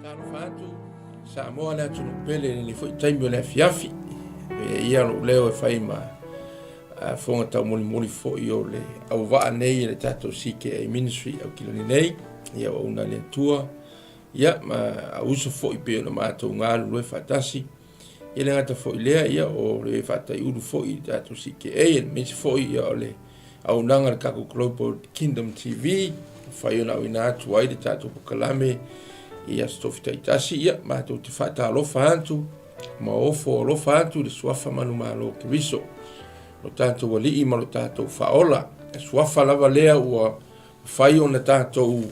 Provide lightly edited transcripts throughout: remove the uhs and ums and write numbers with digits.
Talo fatu sa moa le atu pele le foi taimi le fiafi ia lo leo e fai ma fonga tau moli foi o le au va nei le tato sike e ministry au kiloni nei ia o una le tua ia ma uso foi pe no mato ngalu le fatasi ia le ngata foi lea ia o le fatai ulu foi tato sike e mis foi ia o le au nanga le kako Global Kingdom TV fai ona ina atu ai le tato pokalame ia stofi taitasi ia matou te faatalofa atu ma ofo alofa atu le suafa manu malo keriso lo tatou alii ma lo tatou faaola e suafa lava lea ua fai ona tatou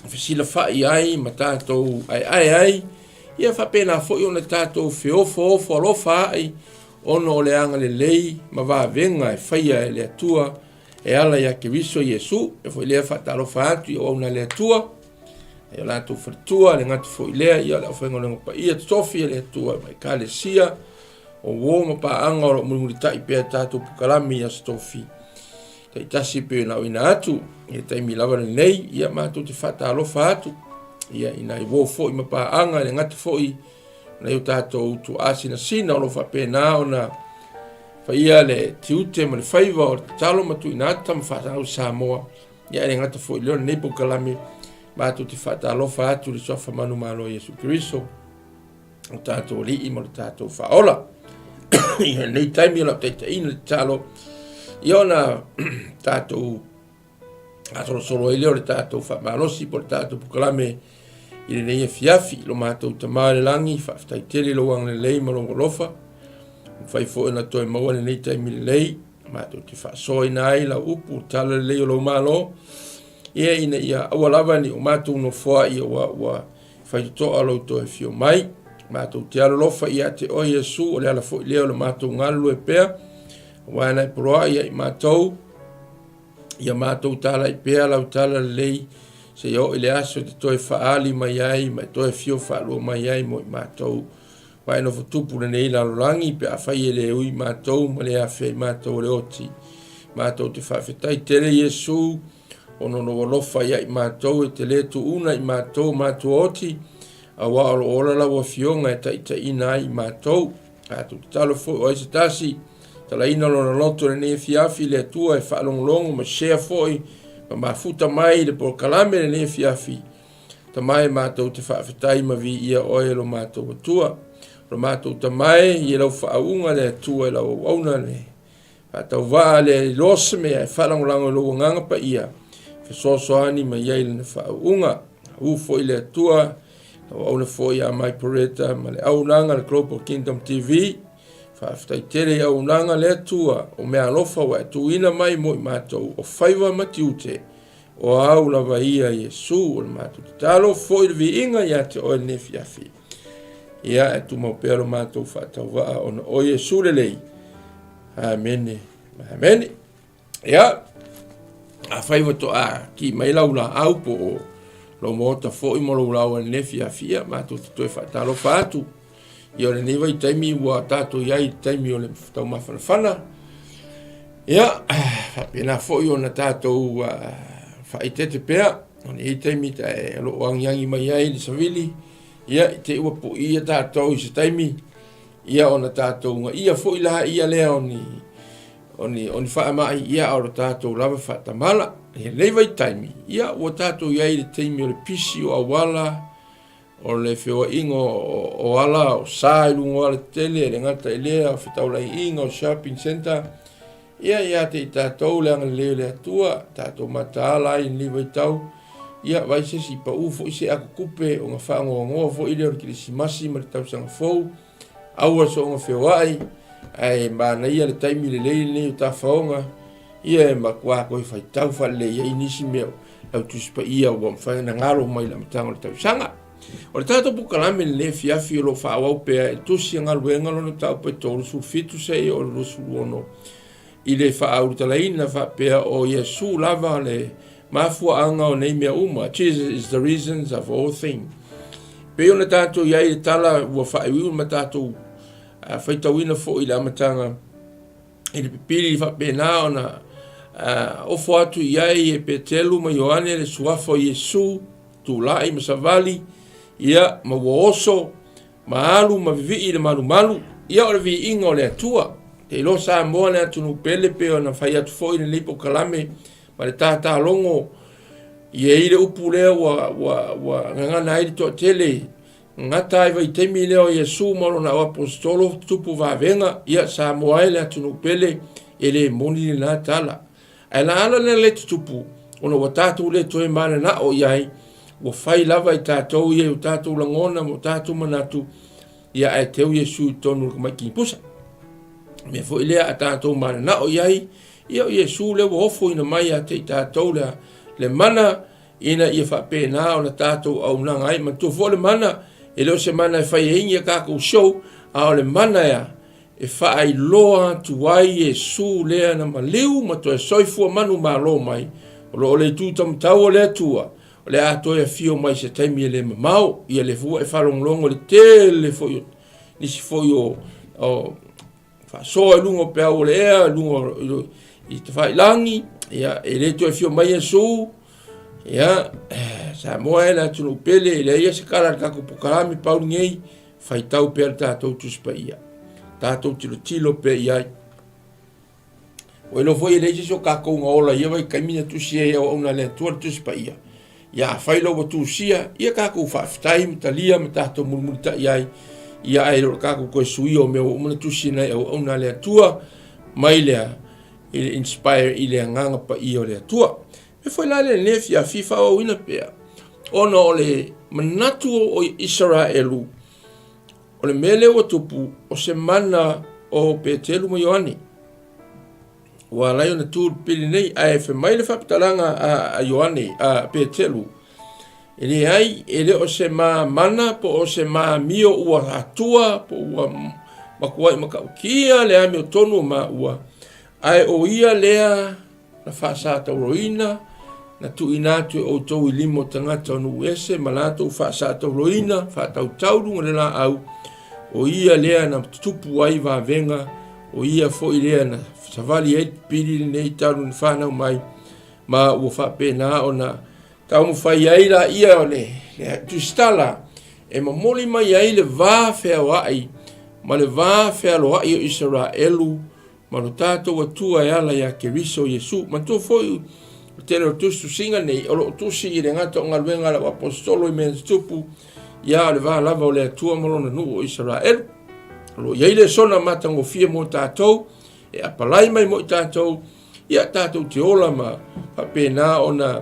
fesilafai ai ma tatou aeae ai ia faapena foʻi ona tatou feofoofo alofa ai ona o le aga lelei ma vaavega e faia e le atua e ala ia keriso iesu e foi lea faatalofa atu ia auna le atua e la tu fatua le ngatu foi lea ia le ofengo le ngopa ia tofi le tua mai kalesia o wo ma pa anga o muri tai pe tatu pukalami ia stofi tai tasi pe na ina atu e tai mi lava nei ia ma tu te fata alo fatu ia ina i wo foi ma pa anga le ngatu foi na eu tato tu asina sina lo fa pe na ona fa ia le tiute ma le faiva o talo ma tu ina tam fa au samoa ia le ngatu foi le nei pukalami ma tu te faatalofa atu le sofa manu malo Iesu Keriso o tatou alii ma le tatou faaola ia nei taimi o la taitaina le talo ia ona tatou asolosolo ai lea o le tatou faamalosi po le tatou pukalame i lenei afiafi lo matou tamā le lagi faafetaitele lou agalelei ma logolofa fai foʻi ona toe maua lenei taimi lelei matou te faasoaina ai lau upu o tala lelei o lou malo ia ina ia aua lava ni o matou no foa ia wa faitotoa loutou e fio mai matou te alolofa ia te o Iesu o le ala foʻi lea o le matou galu e pea ua ana e poloa ia i matou ia matou tala i pea lau tala lelei se ia o i le aso te toe faali mai ai ma toe fio faalua mai ai mo i matou ua e nofo tupu lenei lalolagi pe afai e le ui matou ma le afe i matou o le oti matou te faafetaitele Iesu ono no lofa ia i matou e te le tuuna i matou oti aua o lo ola lau afioga e taʻitaʻina ai i matou atou tatalo foʻi o ai se tasi talaina lona loto lenei afiafi le atua e faalogologo ma sea foʻi ma mafuta mai le polokalame lenei afiafi tamae matou te faafetai ma viia oe lo matou atua lo matou tamae ia lau faauga le atua e lau auauna le faatauvaa le ilosa mea e faalagolago i lou agaga paia fesoasoani ma iai lana faauʻuga u foʻi le atua auauna foʻi a mai poreta ma le aunaga le Global Kingdom TV faafetaitele i aunaga le atua o mea alofa ua e tuuina mai mo i matou o faiva ma tiute o au lava ia Iesu o le matou tatalo foʻi le viiga iā te oe lenei afiafi ia e tumau pea lo matou faatauvaa ona o Iesu lelei amene amene ia afai wa toa ki mai laula au po lo mota fo i mo laula ne fia ma tu te fatalo fatu io le nei vai taimi wa tato yai taimi o le tau mafana ia pena fo io na tato fa itete pea on e taimi ta lo wangiangi mai ai le savili ia te wa po ia tato i se taimi ia ona tato ia fo ila ia le oni fa mai ia o tatou lava fa tamala e le vai taimi ia o tatou ia i taimi o le pisi o awala o le feo ingo o ala o sai lungo ala tele le ngata ele o fitau lai ingo shopping center ia te tatou le anga le atua tatou matala i le vai tau ia vai se si pa ufo i se akukupe o nga whaango fo i le o kirisimasi ma le tau sanga fou aua so nga feo ai ai mana ia le taimi le le ta faonga ia ma kwa ko fai tau fa le ia inisi meo au tu spa ia o fa na ngalo mai la mtanga le tau sanga o le tato pukalame le fiafi lo fa au pe tu si ngalo ngalo no tau pe to su fitu sei o lo su ono ile fa au talaina fa pe o Iesu lava le mafua anga o nei mea uma Jesus is the reasons of all things pe ona tato ia i tala wa fa i ma tato faitauina foʻi le amatanga i le pipili faapena ona ofo atu i ai e petelu ma Ioane le suafa o Iesu tulaʻi ma savali ia ma oso ma alu ma vivi le malu ia o le viinga o le atua te ilo sa moa le atunu pele pe ona fai atu foi le lipo kalame ma le tata longo ia i le upu lea wa ngangana i to tele ngata ai vai temi leo Yesu mo na apostolo tupu va venga ia sa moa le atunu pele ele moni na tala ala ala le tupu ona watatu le toe mana na o iai wa fai lava i tātou ia o tātou langona mo tātou manatu ia e teu Yesu tonu ka mai kipusa me fo ilea a tātou mana na o iai ia o Yesu le wa ofo ina mai a te tātou le mana ina ia whape na o na tātou au nanga ai man tu fo le mana e leo se mana e whai ingi a kākou show a o le mana ia e whaai loa tuai Yesu lea na maliu ma to e soifua manu ma lo mai o le tūtam tau o le atua o le ato e fio mai se taimi e le mamau ia le fua e whalonglongo le tele foi nisi foi o whasoa e lungo pea o le ea lungo i te whai langi ia e le to e fio mai Yesu ia sa moa e la tunu pele le ia se kara kako pukarami pauli ngei whai tau pea tātou tuspa ia tātou tilo pe ia o ilo foi le so kako nga ola ia vai kaimina tusia ia ona le tuar tuspa ia ia failo wa tusia ia kako fa time talia mata to mulmulta ia ia ai ro kako ko suio me o mona tusina ona le tua mai le inspire ile nganga pa ia le tua e foi la le nefia fifa o ina pe ona ole manatu o Israelu ole mele o tupu o semana o Petelu mo Ioani wa la yo na tu pili nei a fe mai le fatalanga a Ioani a Petelu ele ai ele o se mana po o se mio ua atua po ua makuai makaukia le ami o tonu ma ua ai o ia lea na fasa ta roina na tu inatu o to limo tangata no ese malato fasa ta roina fa ta tauru le la au o ia lea na tupu ai va venga o ia foi lea na savali et pili nei taru fana mai ma o fa pena ona tau mo fai ai la ia ole tu stala e mo moli mai ai le va fe ai ma le va fe lo ai Israelu ma lo tato wa tua ala ya Keriso Yesu ma tu foi tero tu singa nei o tu si ile ngato ngalwenga la apostolo i men stupu ya le va lava le tua mo no no Israel lo ia ile sona matango fie mo tato e apalai mai mo tato ia tato te ola ma pa pena ona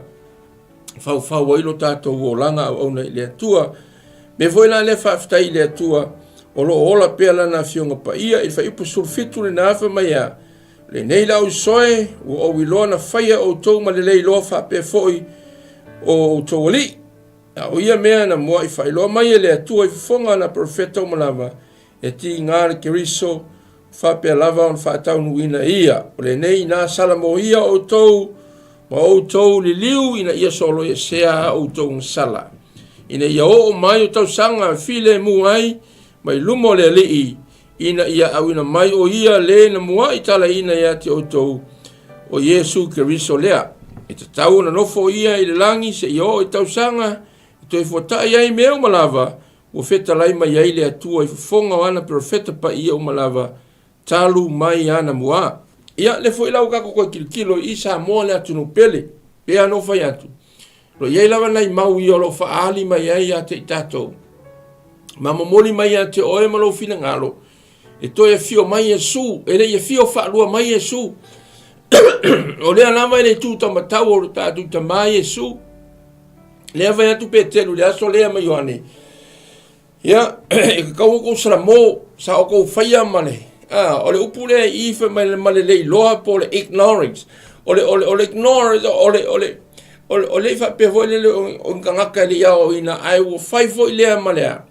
fau ilo tato o langa ona le tua me foi la le faftai le tua o lo ola pela na fionga pa ia il fa ipu sulfitu le nafa mai a le nei lau soe o wilo na faya o tau ma le lei loa fa pe foi o tau ali o ia mea na mua i fa ilo mai le tua i fonga na profeta o malava e ti ngare Keriso fa pe lava on fa tau nuina ia o le nei na salamo ia o tau ma o tau li liu ina ia solo e sea o tau sala ina ia o mai o tau sanga file muai mai lumo le lii ina ia awina mai o ia le na mua itala ina ia te o tau o Yesu Keriso lea e te tau na nofo ia i le langi se ia o i tau sanga i toi fota ia i mea o malava o feta lai mai ai le atua i fonga o ana profeta pa ia o malava talu mai ana mua ia le foi lau kako koe kilkilo i sa moa le atu no pele pe ano fai atu lo iei lawa nai mau i olo faali mai ai a te itatou ma momoli mai a te oe malo fina ngalo e to e fio mai Yesu e le e fio whaalua mai Yesu o lea nama e le tu tamatau o tatu tamai Yesu lea vai atu Petelu lea so lea mai Ioane ia e kau kou saramo sa o kou whaia mane o le upu lea i fe male lei loa po le ignorance o le ignorance o le fa pe voi le o ngaka le ia o ina ai o fai foi lea malea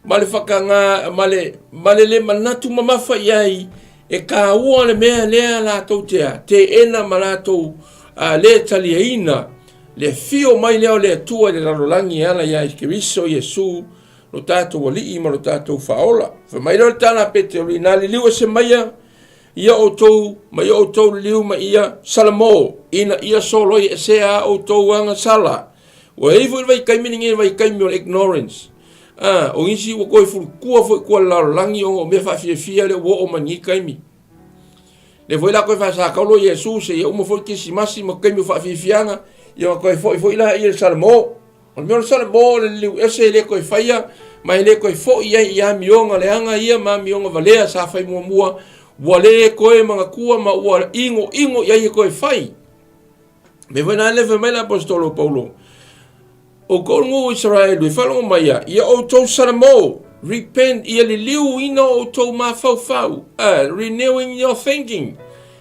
male fakanga male le manatu mamafa iai e ka ua le mea lea la tau te ena malato le taliaina le fio mai leo le tua le ralolangi ala iai Keriso Yesu lo tatou alii ma lo tatou faola fa mai lo tana Petelu ina le liu se maia ia o tou mai o tou liu ma ia salamo ina ia solo ia se a o tou anga sala o ei vai kaimini vai kaimi o ignorance o isi o koe fulkua foi kua laulangi o me whawhiawhia le o mani kaimi. Le foi la koe whasakaulo Yesu se ia uma foi kisimasi ma kaimi whawhiawhianga ia koe foi la ia salamo. O me o salamo le liu ese le koe whaia mai le koe foi ia mionga le anga ia ma mionga valea sa whai mua wale koe mga kua ma ua ingo ia koe whai. Me foi na lewe mai la apostolo Paulo. O kongo Israel we falongo mai ia o tau salamo repent ia le liu ina o tau mawhauwhau renewing your thinking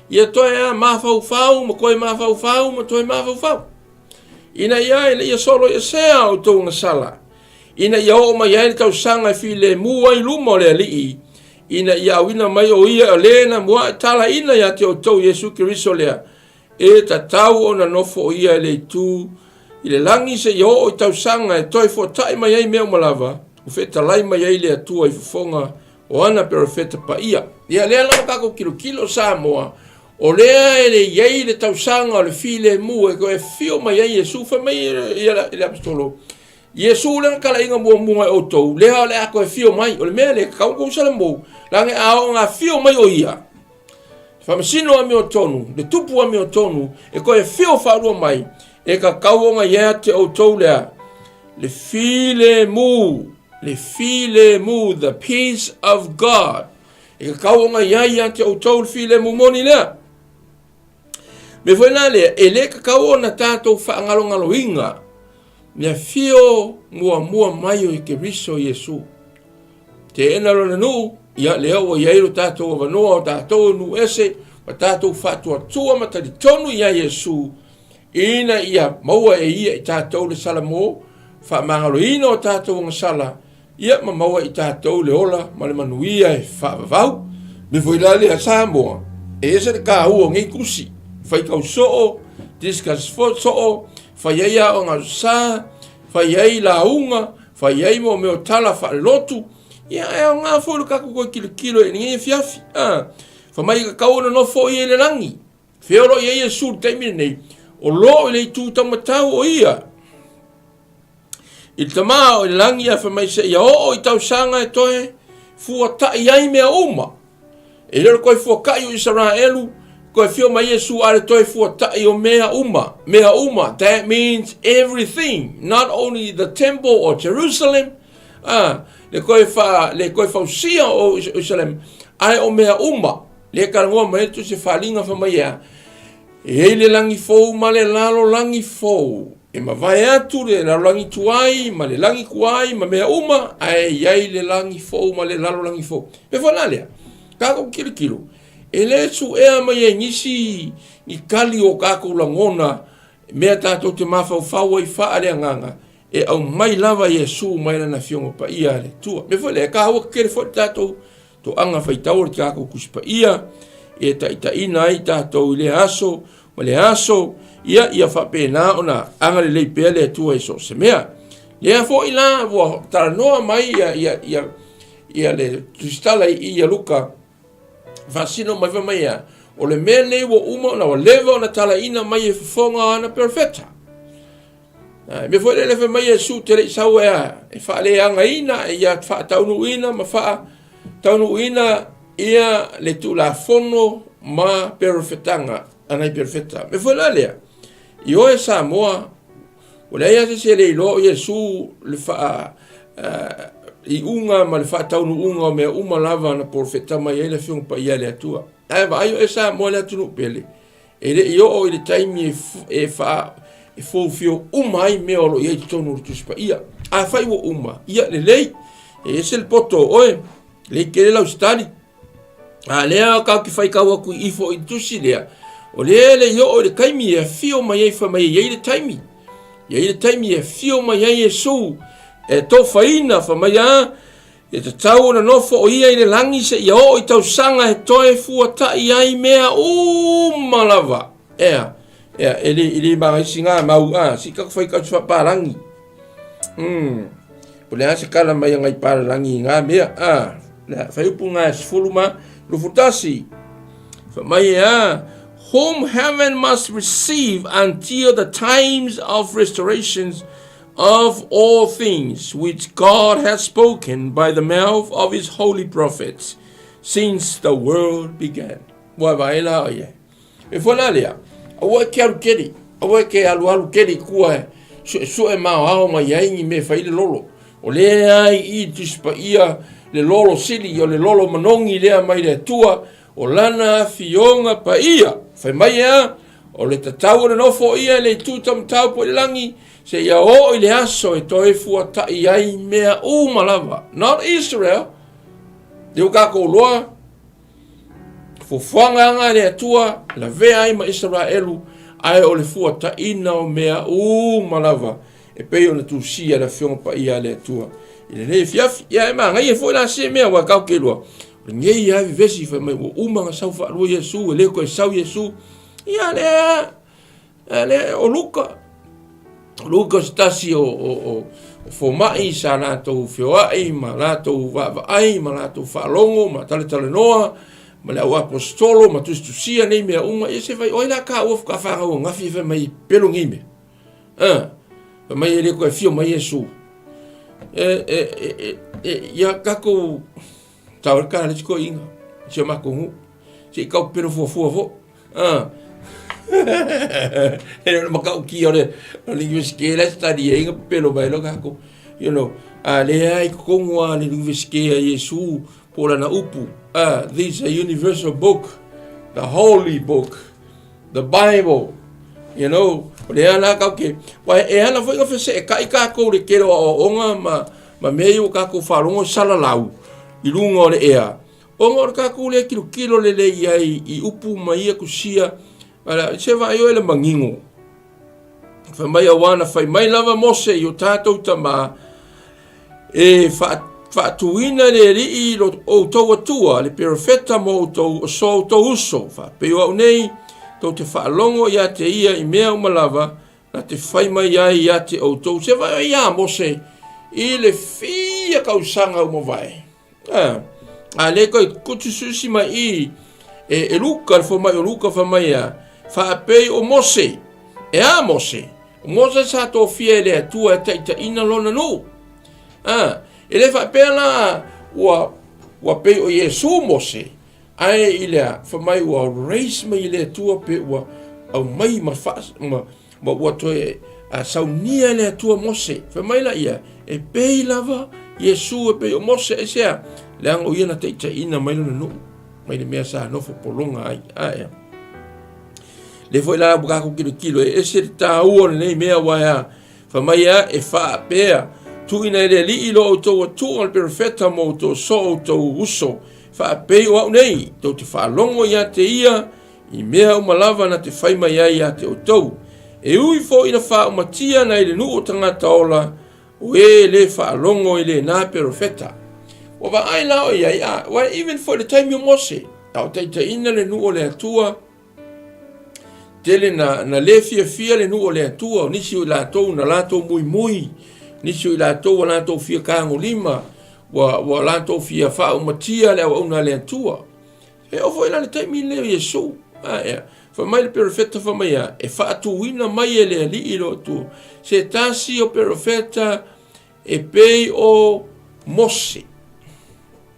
ia toi a mawhauwhau ma koe mawhauwhau ma toi mawhauwhau ina ia solo ia sea o tau ngasala ina ia o mai ia tau sanga fi le mua i lumo le alii ina ia wina mai o ia lena mua tala ina ia te o tau Yesu Kiriso lea e ta tau o na nofo o ia le tu i le langi se i o tau sanga e toi fo tai mai ai mea malava o feta lai mai ai le atua i fufonga o ana pero feta pa ia ia lea lama kako kilo Samoa o lea e le iei le tau sanga o le fi le mu e ko e fio mai ai Yesu fa mai i le apostolo Yesu le kala inga mua o tou lea o le ako e fio mai o le mea le kau kou salamo lange a o nga fio mai o ia famasino a mi o tonu le tupu a mi o tonu e ko e fio whaurua mai e ka kauonga ia te o tau lea le file mu the peace of God e ka kauonga ia te o tau le file mu moni lea me foi na lea e le ka kauona tātou whaangalo inga mea fio mua mai o i ke riso Yesu te enaro na nu ia lea o iairu tātou o vanoa o tātou nu ese ma tātou whatua tua matari tonu ia Yesu ina ia maua e ia i tātou le salamo wha mangalo ina o tātou ngasala ia ma maua i tātou le ola ma le manuia e whaavavau me foi lale a Samoa e ese le ka ua ngai kusi whai kau soo diskas fo soo whai eia o ngā sa whai ei la unga whai ei mo meo tala wha lotu ia e o ngā fōlu kaku koe kilo e ngai fiafi wha mai ka kauna no fo i e le rangi whioro i eia sur taimine nei o lo i le tu tamatau o ia i tamā o i langi a whamai se ia o i tau sanga e toe fua tai ai mea uma e lero koe fua kai o Israelu koe whio mai Yesu are toe fua tai o mea uma that means everything not only the temple or Jerusalem le koe whausia o Jerusalem ai o mea uma le karangoa mai tu se whalinga whamai e le langi fou ma le lalo langi fou e ma vai atu le lalo langi tuai ma le langi kuai ma mea uma ai iai le langi fou ma le lalo langi fou e whanalea kako kilo e le su ea mai e nisi ni kali o kako langona mea tātou te mawhau ai wha ale anganga e au mai lava Yesu mai na fiongo pa ia le tua me whale ka hawa kere fo tātou to anga whaitau le kako kuspa ia e ta ina ai tātou le aso ma le aso ia whapena ona anga le leipea le atua e so se mea lea fo ila wa taranoa mai ia le tustala ia luka fasino mai va mai o le mea nei wa uma na wa leva ona tala ina mai e whafonga ana perfecta me foi le mai e su te le sau e whaale anga ina e ia whaataunu ina ma wha taunu ina ia le tu la fono ma perfetanga anai perfecta me foi la lea i o e Samoa o le ia se le ilo Yesu le fa i unga ma le fa taunu unga me uma lava na perfecta mai ele fiong pa ia le atua ai va ai o e Samoa le tunu pele e le io o le time e fa e fo fio umai me o lo ia tonu tu spa ia a fai wo uma ia le lei e se le poto oe le kele la ustali a lea ka ki fai ka wa ku ifo i tusi lea o le io o le kaimi e fio mai e fa mai e le taimi e fio mai e so e to faina fa mai a e te tau na nofo o ia i le langi se ia o i tau sanga e toe fua ta i ai mea malava ea ele mai singa mau si ka fai ka fa parangi o le ase kala mai ngai parangi nga mea la fai punga sfuluma lufutasi fa mai whom heaven must receive until the times of restorations of all things which God has spoken by the mouth of his holy prophets since the world began. Wa vai la ia. E fona lea. Awa ke alu keri. Awa ke alu keri kua so e mau ao mai ai me fai le lolo. O le ai I tispa ia le lolo sili o le lolo manongi lea mai le tua o lana fionga pa ia. Fai mai ea o le tatau le nofo ia le tutam tau po le langi se ia o I le aso e toi fua tai ai mea malava. Not Israel. Deu kako loa fuanga anga le tua la vea ai ma Israelu ai o le fua taina o mea malava e pei ona tusia la fionga pa ia le tua ile le fiafi ia ma ngai e foi la se mea wa kau ke loa ngei ia vesi fa mai o umanga sau fa lo Yesu le ko sau Yesu ia le o Luka stasi o formai sa la to fioai ma la to va ai ma la to fa longo ma tale noa ma le apostolo ma tu sia nei mea e se vai oila ka o ka fa o ngafi fe mai pelo ngime mai le ko fio mai Yesu ya kako tau ka le ko inga se ma ko se ka pelo fo e ma ka ki ore li skela sta di inga pelo mai lo kako ale ai ko ngwa le skela Yesu por na upu this a universal book, the holy book, the Bible, le ana ka ke wa e ana foi ka se ka ko le kero o onga ma meio ka ko falongo salalau I lungo le ea onga ka ko le kilo le ai I upu mai ku sia ala se va yo le mangingo fa mai wana fa mai lava mose yo tato tama e fa tuina le ri lo o to tua le profeta mo to so to uso fa pe o nei to te fa longo ia te ia I mea malava na te fai mai ia te o to se va ia mose I le fia ka usanga mo vai le ko kutu susi mai e luka fo mai o luka fa mai fa pe o mose mose sa to fia le tua te ina lona no ele fa pela wa pe o Yesu mose ai ile fa mai wa race mai ile tua pe wa au mai ma fa ma wa to a saunia le tua mose fa mai la ia e pe lava Yesu pe o mose e sea le ang o ia na te ina mai no mai le mea sa no fo polonga ai le foi la buka ko kilo e se ta o le mea wa ya fa mai e fa pe tu ina le li lo to tu al perfetta moto so to uso fa pe o nei to te fa longo ia te ia I mea malava na te fai mai ia te o to e ui fo ina fa matia na ile nu o tangata ola o le fa longo ile na perfetta o va ai la o ia wa even for the time you mose au te ina le nu o le tua tele na le fia le nu o le tua nisi la to na la to muy nisi la to la to fia ka ngolima wa la to fia fa o matia le o na le tua e o foi la te mi le Yesu fa mai le perfetta fa mai e fa tu ina mai le li ilo tu se tasi o perfetta e pei o mose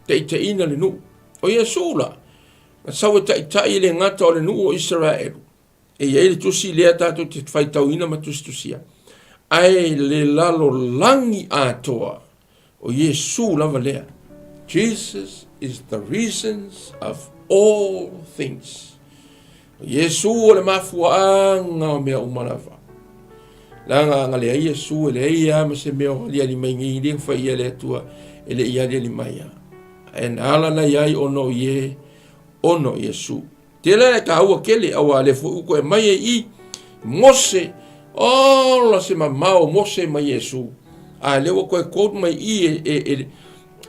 te ina le nu o Yesu la sa o tai le ngata o le nu o Israel e ia le tusi le tato te fai tau ina ma tusia ai le lalo langi atoa o Yesu lava lea Jesus is the reasons of all things o Yesu o le mafuanga o mea umalava langa ngale Yesu le ia ma se mea lia li mai ngi li fai ia le tua ele ia li mai en ala na ia ono ye ono Yesu tele ka ua kele awa le fu ko mai I mose la se mamao mose mai Yesu a le ko ko mai I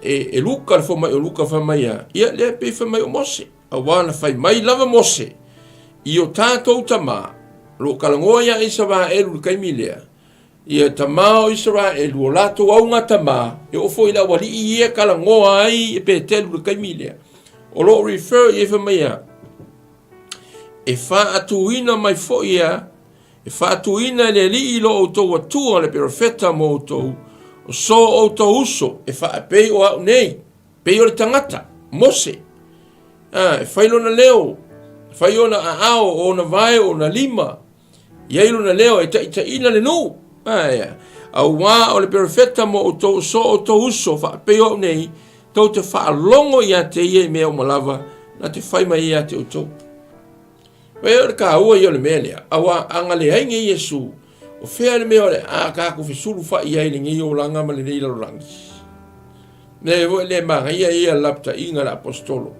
e luka fo mai luka fa mai ia le pe fa mai mose awa na fai mai lava mose I o tato tama lo kalangoia Israel kai milea ia tama Israel o lato au tama e o foi la wali ia kalangoa ai pe telu kai milea o lo refer e fa mai e fa atuina mai fo ia e whaatuina le li lo o tau atua le perofeta mo o tau, o so o tau uso, e whaapei o au nei, pei o le tangata, Mose, e whailo na leo, whaio na aao o na vai o na lima, iailo na leo e ina le nu, au wā o le perofeta mo o tau so o tau uso, whaapei o au nei, tau te whaalongo ia te ia mea o malava, na te whaima ia te o tau. Wai o le ka ua i o le mea lea, awa anga le hainga i Yesu, o whea le mea o le a kako whisuru wha i aile ngi o langa ma le neila rangi. Ne vo le maha ia lapta inga la apostolo.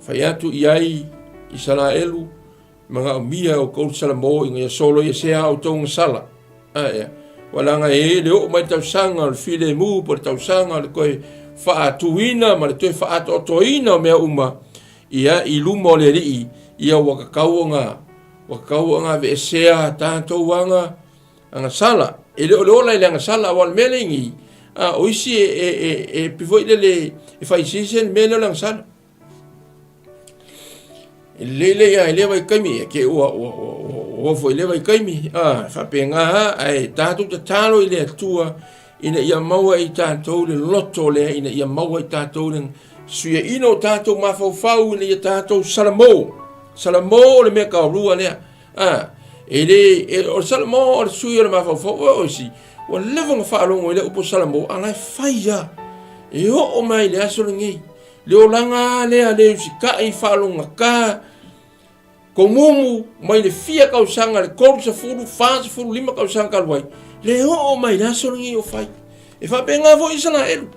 Whai atu i ai i Saraelu, mga umia o kou salamo inga ia solo i sea o tonga sala. Walanga le o mai tausanga o le file mu po le tausanga o le koe wha atuina ma le toi wha ato otoina o mea uma ia i luma o le rii ia wakakau nga ve sea tātou wanga anga sala e le ola i le anga sala wal melengi o isi e pivoi le e whaisisen mele o le anga sala e lele ia e lewa i kaimi e ke ua fo i lewa i kaimi whapenga ha ai tātou ta talo i le atua ina ia maua i tātou le loto le ina ia maua i tātou le suia ino tātou mawhau ina ia tātou Salamo le mea kaurua lea. O Salamo o le sui o le mawhau o si. O lewanga whaalongo i le upo Salamo. Alai whaia. E o mai le aso le ngei. Le o langa lea le usi ka i whaalonga ka. Ko mumu mai le fia kausanga le koru sa furu, whaasa furu, lima kausanga kalwai. Le o mai le aso le ngei o whai. E whapenga fo isa na elu.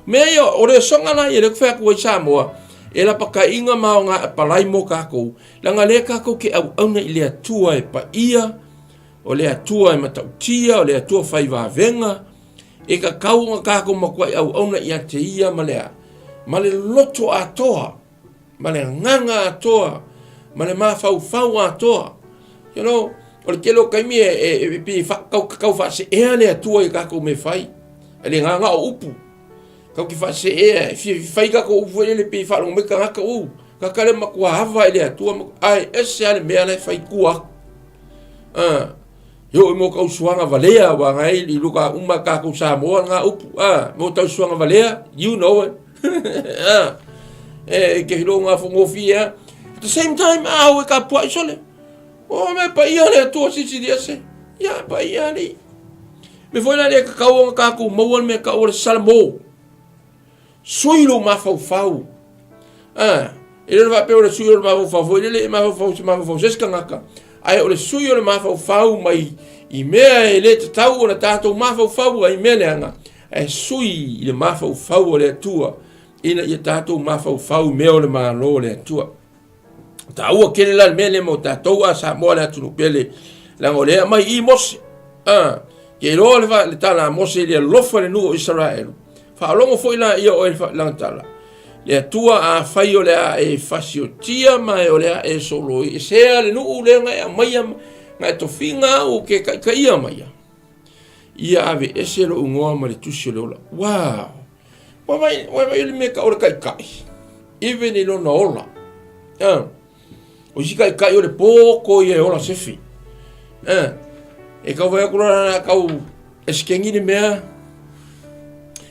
Mea ia o le songa na i le kwhea i Samoa. E la paka inga mao ngā palai mo kākou. Langa le kākou ke au auna i le atua e pa ia, o le atua e matautia, o le atua whai vāvenga, e ka kau ngā kākou makua i au auna i a te ia ma lea. Ma le loto atoa, ma le nganga atoa, ma le mawhau atoa. You know, o le kelo kaimi e pi kau whaase ea le atua i kākou me whai. E le nganga o upu. Kau ki whaase ea, whai kako upu e le pi whalong me ka ngaka u. Ka kare makua hawa e le atua, ai ese ale mea le whai kua. Yo mo kau suanga valea wa ngai i luka uma kako Samoa ngā upu. Mo tau suanga valea, you know it. Ke hilo ngā whongofia. At the same time, au e ka pua isole. O me pa ia le atua sisi di ase. Ia pa ia li. Me foi la le ka kau ngā kako mauan me ka ore Salamo. Suilo mafau. Ele vai pe o suilo mafau, ele mafau seska ngaka. Ai o suilo mafau mai i mea ele te tau o na tātou mafau ai mea leanga. E sui le mafau o le atua. Ina i tātou mafau mea o le malo le atua. Tāua kele la mea le mo tātou a Samoa le atunu pele. Lango lea mai i Mose. Ke roa le tala Mose le lofa le nu o Israel. Whaalongo foi la ia o e langtala. Le atua a whai o lea e whasiotia mai o lea e solo. E sea le nuu lea ngai a maia ngai tofinga o ke kai a maia. Ia ave ese lo ungoa ma le tusi o leola. Wow! Wai le mea ka ora kai. Even i lona ola. O si kai o le pōko i e ola sefi. E kau vai akura na kau eskengi ni mea.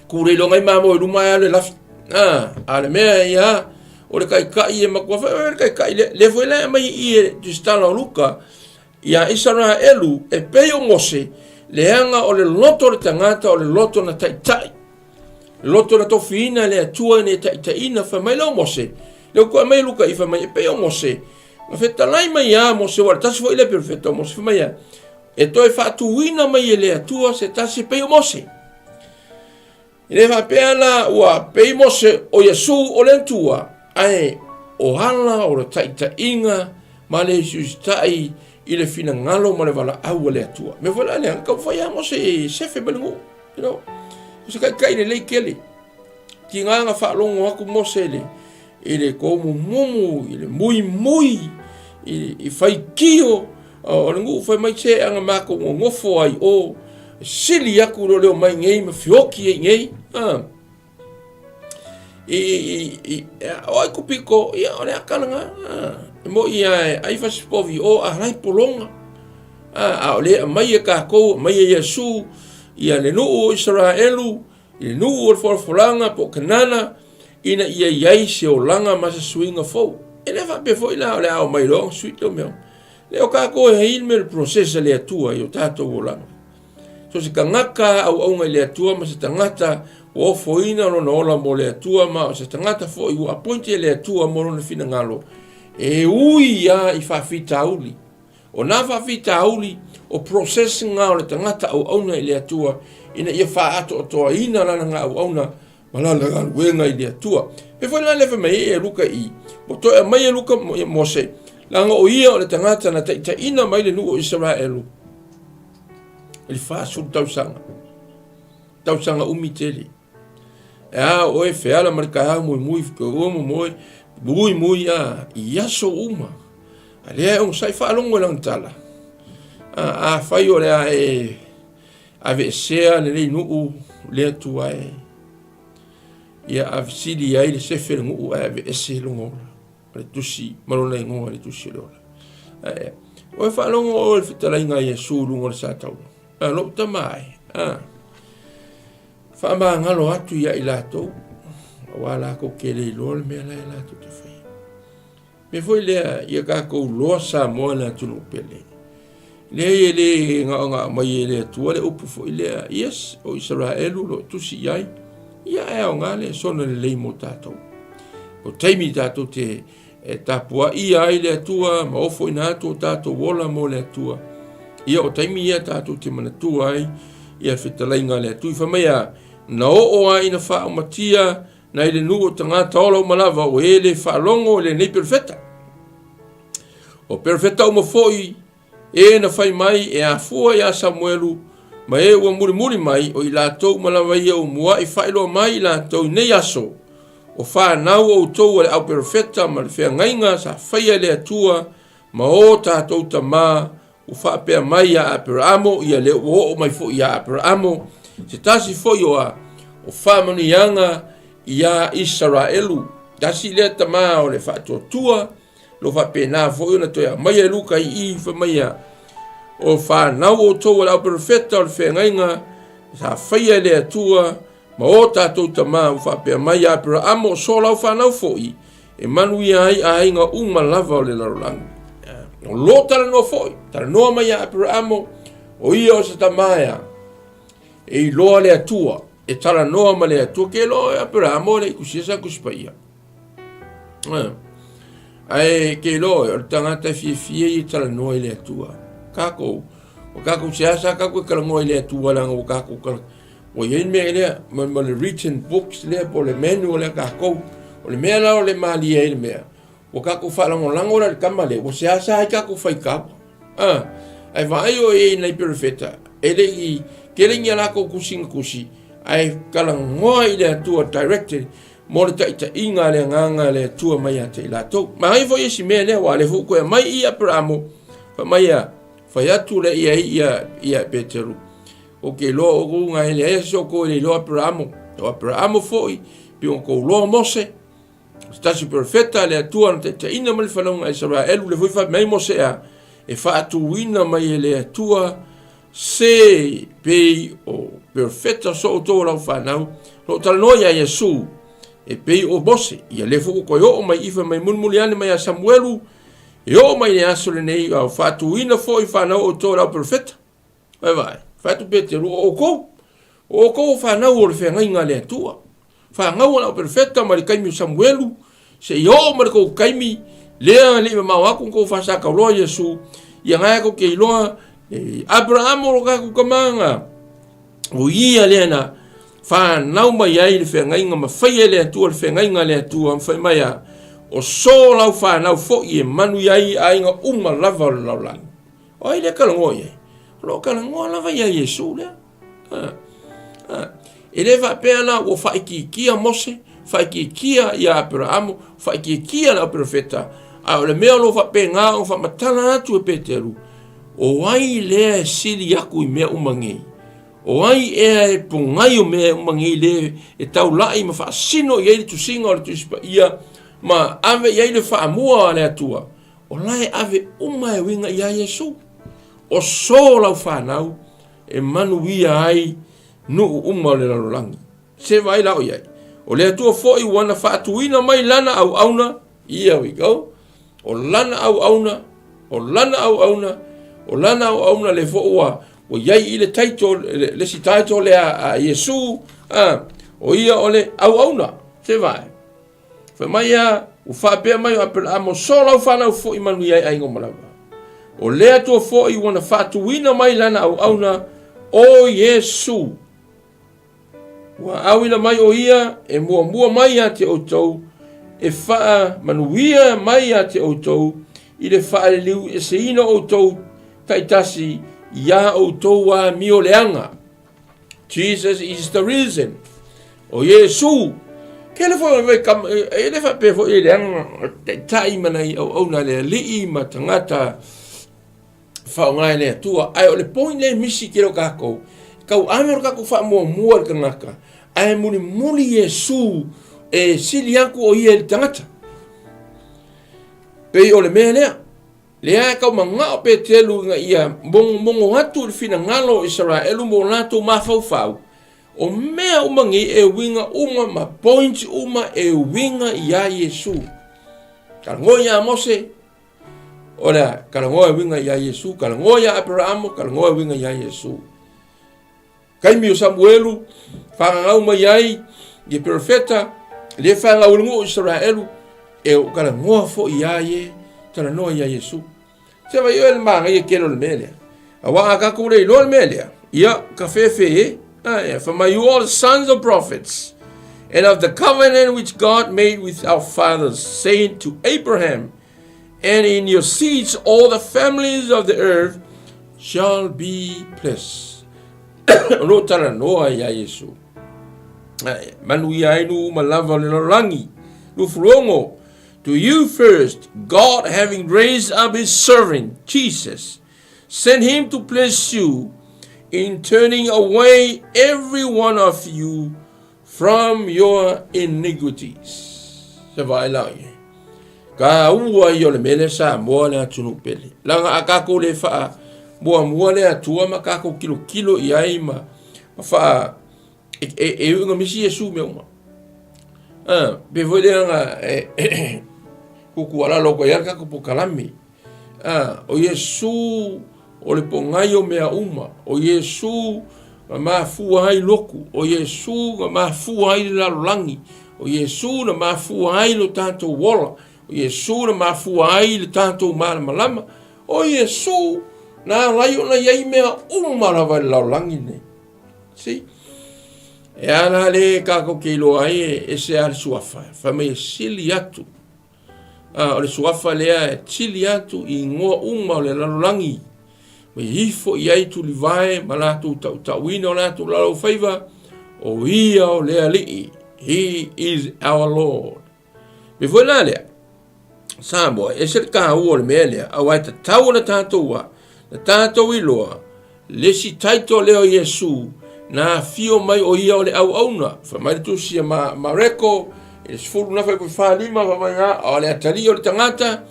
Kure lo ngai mamo i ruma ya le lafi. Ale mea ia. O le kai e makua whai kai le foi la mai i e tustala o luka. Ia Israelu e peo Mose. Le anga o le loto le tangata o le loto na taitai. Le loto na tofina le atua ne taitaina wha mai lau Mose. Leo kua mai luka i wha mai e peo Mose. Nga wheta lai mai a Mose wala tasi fo i le perfecta Mose wha mai a. E toi whaatuina mai e le atua se tasi peo Mose. Ile fa pena ua pei Mose o Yesu o lentua ai o hala o taita inga ma le sustai ile fina ngalo ma le vala au le atua. Me vola le ka foi a Mose sefe belingo, you know. Se kai le kele. Ki nga fa longo aku Mose le. Ile ko mumu ile mui i fai kio o ngu foi mai se anga mako ngofo ai o sili aku lo leo mai ngei ma fioki e ngei. Oi kupiko ia ole akalanga. Mo ia ai fasipovi o a rai polonga. A o le mai e kākou, mai e Iesu, ia le nuu o Israelu, i le nuu o le forfolanga po kanana, ina ia iai se o langa masa suinga fau. E le whape fo ila o le ao mai loa, suit o meo. Le o kākou e hei me le procesa le atua i o tātou o langa. So se ka ngaka au ngai le atua, ma se tangata o foina no na ola mo le atua, ma o se tangata fo i u appointi le atua mo na fina ngalo. E ui ia i whawhita auli. O nā whawhita auli, o processing ngā o le tangata au ngai le atua, ina ia wha ato o toa ina lana ngā au na malala ngā luenga i le atua. Pe fo ina lewe mai e luka i, mo toi a mai e luka mo se, langa o ia o le tangata na ta ina mai le nu o Israelu. Ele faz o tausanga umiteli. O e feala marca mui ia so uma. Ali é sai falongo lang tala. Fai ore a vesea le nu le tua ia avsidi ai le sefer ngu a vese longo. Le tusi malona ngo le tusi lo. O falongo o fitala inga Yesu lungo sa tau. Lo tamai. Fama ngalo atu ia ilato. Wala ko kele lol me la ilato te fai. Me foi le ia ka ko lo sa mo na tunu pele. Le nga mai le tu le upu foi le yes o Israelu lo tu si ai. Ia e nga le sona le mo tato. O taimi tato te tapua ia ile tua ma o foi na tato wola mo le tua. Ia o taimi ia tātou te manatua ai, ia whetalainga lea tui whamea, na o ai na wha o matia, na ile nu o tangata ola o malawa, o ele whalongo le nei perfeta. O perfeta o mafoi, e na whai mai, e a fua ia Samuelu, ma e ua muri mai, o i lātou malawa ia o mua i whailo mai i lātou nei aso, o whanau o tau ale au perfeta, ma le whea ngainga sa whaia lea tua, ma o tātou ta maa, o whapea mai a Abramo, ia le o mai fo ia Abramo, se tasi fo o whamanianga ia Israelu, tasi le tama o le whatotua, lo whapena fo i na toia mai e luka i whamaya, o whanau o tau ala profeta o le whengainga, sa whaia le atua, ma o tātou tama o whapea mai a Abramo, so lau whanau fo i, e manu ia ai a inga lava o le larolangu. O lo tala no foi, tala noa mai a Abramo, o ia o sa tamaya, e loa le atua, e tala noa ma le atua, ke loa e Abramo le ikusia kuspaia. Ai ke loa, o tangata fie i tala noa i le atua. Kako, o kako siasa, kako e kalangoa i le atua langa, o kako kalangoa. O yen mea lea, ma le written books lea, po le menu lea kako, o le mea lao le maali e le mea. O kako whalango lango la kamale, o se asa ai kako whai kapa. Ai vai o e nei perfeta, ele i kerengi alako kusi, ai kalangoa i le atua directed, mo le taita inga le nganga le atua mai a te ilatou. Ma ai fo esi mea lea wa le fuko e mai i Abramo, fa mai a, fai atu le ia Peteru. O ke loa o kunga ele e so ko ele loa Abramo foi, pi on ko loa Mose, stasi perfeta le atua na te ina mai whanonga Israelu le fuifa mai Mose a, e whaatu ina mai le atua, se pei o perfeta so o tō rau whanau, lo talanoia Yesu, e pei o Mose, ia le fuko koe o mai ifa mai munmuliane mai a Samuelu, e o mai ne aso le nei, au whaatu ina fo i whanau o tō rau perfeta. Vai, whaatu Peteru o kou whanau o le whengainga le atua. Whangau ala o perfeta ma le kaimi o Samuelu, se i o ma le kou kaimi, lea le mau aku kou whasaka loa Yesu, ia ngai ako kei loa, Abraham o kaku kamanga, o ia lea na, whanau mai ai le whengainga, ma whaia le atua, le whengainga le atua, mwhai mai a, o so lau whanau fo i e manu iai a inga lava o le laulang. O ai le kalangoa iai, lo kalangoa lava ia Yesu lea. E le whapea na o whaikikia Mose, whaikikia ia Abraham, whaikikia na profeta, a o le mea lo whapea ngā o whamatana atu e Peteru, o ai lea sili aku i mea umangei. O ai e pungai o mea umangei le e tau lai ma whaasino i eile tu singa o le tuispa ia, ma ave i eile whaamua le atua. O lai ave uma e winga ia Yesu. o so lau whanau, e manuia ai, nuu uma o le lalolangi. Se vai lau iai. O le atua fo i wana whaatuina mai lana au auna, here we go. O lana au auna, o lana au auna, o lana au auna le fo ua, o iai i le taito, le si taito le a Yesu, o ia o le au auna, se vai. Fa mai a, u whapea mai o apela amo so lau whanau fo i manu iai aingo malawa. O le atua fo i wana whaatuina mai lana au auna, o Yesu. Wa awila mai o ia, e mua mai a te outou, e wha manuia mai a te outou, i le wha le liu e se ina outou taitasi, ia outou a mio leanga. Jesus is the reason. O Yesu, ke le fo e le fa pe fo i leanga, tai mana i au na le lii ma tangata, fa ngai le tua, ai o le point le misi kero kako, kau amero kako fa mua ka ngaka, ai muli Yesu, e sili aku o ia le tangata. Pei o le mea lea, lea kau manga o pe telu nga ia, mongo hatu le fina ngalo Israelu mo lato mafau, o mea umangi e winga uma ma point uma e winga ia Yesu. Karangoia Mose, ora karangoia winga ia Yesu, karangoia Abraham, karangoia winga ia Yesu. Kaimi o Samuelu, whangangau mai ai, i profeta, le whangau lungo o Israelu, e o karangoa fo ia ye, tala noa ia Yesu. Se vai o el manga ia kero le melea. A wanga kakure ilo le melea. Ia, ka fefe for my you all sons of prophets, and of the covenant which God made with our fathers, saying to Abraham, and in your seeds all the families of the earth shall be blessed. No tala noa ia Yesu. Manu ia inu malava le rangi. Nu furongo. To you first, God, having raised up his servant, Jesus, sent him to bless you in turning away every one of you from your iniquities. Se vai lá. Ka ua i o le mele sa mua le atunu pele. Langa akako le faa mua le atua ma kako kilo i ai ma faa e unga misi Yesu me uma. Be voi le nga kuku ala loko ia kako po kalami. O Yesu o le pongai o mea uma. O Yesu ma mafua hai loku. O Yesu ma mafua hai lalolangi. O Yesu na mafua hai lo tanto wola. O Yesu na mafua ai le tanto malama. O Yesu na lai ona iai mea uma lava le laulangi nei. Si? E ana le kako keilo ai e se ale suafa. Fame sili atu. O le suafa lea e sili atu i ngoa uma o le laulangi. Me hifo iai tu livae malatu tauina o latu lau faiva. O ia o lea lii. He is our Lord. Me foi la lea. Sambo, e se ka o le melea, a wai ta tau na tātou wa, na tātou i loa, le si taito leo Yesu, na fio mai o ia o le au auna, fa mai tu si ma reko, e se furu na fai pui whālima, fa mai nga, o le atali o le tangata,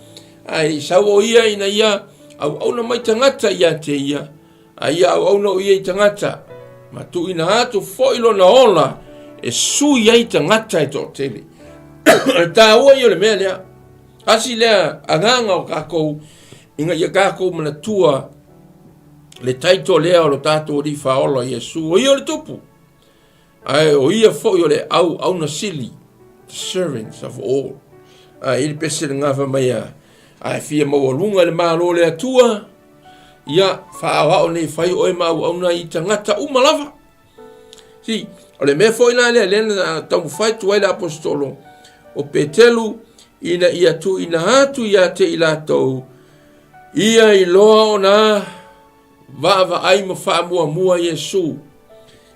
ai sau o ia ina ia, au auna mai tangata ia te ia, a ia au auna o ia i tangata, ma tu ina atu foilo na ola, e su ia i tangata e to tele. Ta ua i o le melea, asi lea anganga o kako inga ia kako manatua le taito lea o lo tato o di faola Yesu o ia le tupu ai o ia fo i le au na sili the servants of all ili pese ngafa mai ai fia mawalunga le malo le atua ia faawao nei fai oe mau au na i tangata umalava si o le me fo ina le lena tamu fai tuai le apostolo o petelu ina ia tu ina hatu ia te ilatou ia i loa o na vava ai ma mua Yesu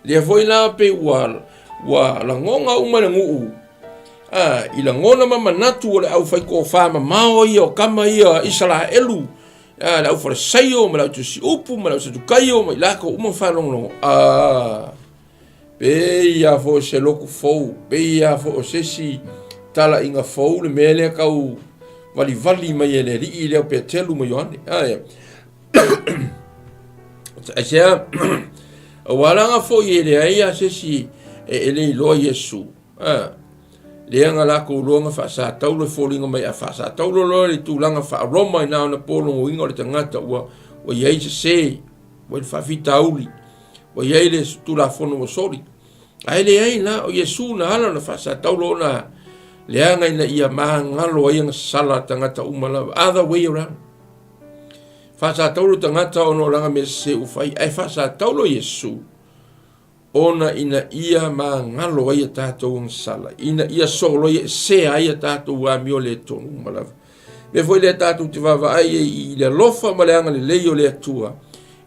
le foi la pe wa la ngonga uma le nguu i la ngona mama natu o le au fai ko fama mao ia o kama ia Israelu la au for sayo ma la tu si upu ma la tu kayo ma la ko uma fa longo pe ia fo se loku fo pe ia fo se si tala inga fou le mele kau vali mai ele ri le pe telu mo yone Asia walanga fo ile ai se si ele lo Yesu le nga la ko longa fa sa taulo folinga mai fa sa taulo lo le tulanga fa Roma na na polo wingo le tangata wa ye se wa fa vitauli wa ye le tula fono sori ai le ai na o Yesu na ala na fa sa taulo na le nga ina ia mangalo ia sala tangata umala other way around fa sa taulo tangata ono langa me se u fai ai fa sa taulo Yesu ona ina ia mangalo ia tatou sala ina ia solo ia se ia tatou wa miole tonu malava me foi le tatou te vava ai i le lofa maleanga le leio le atua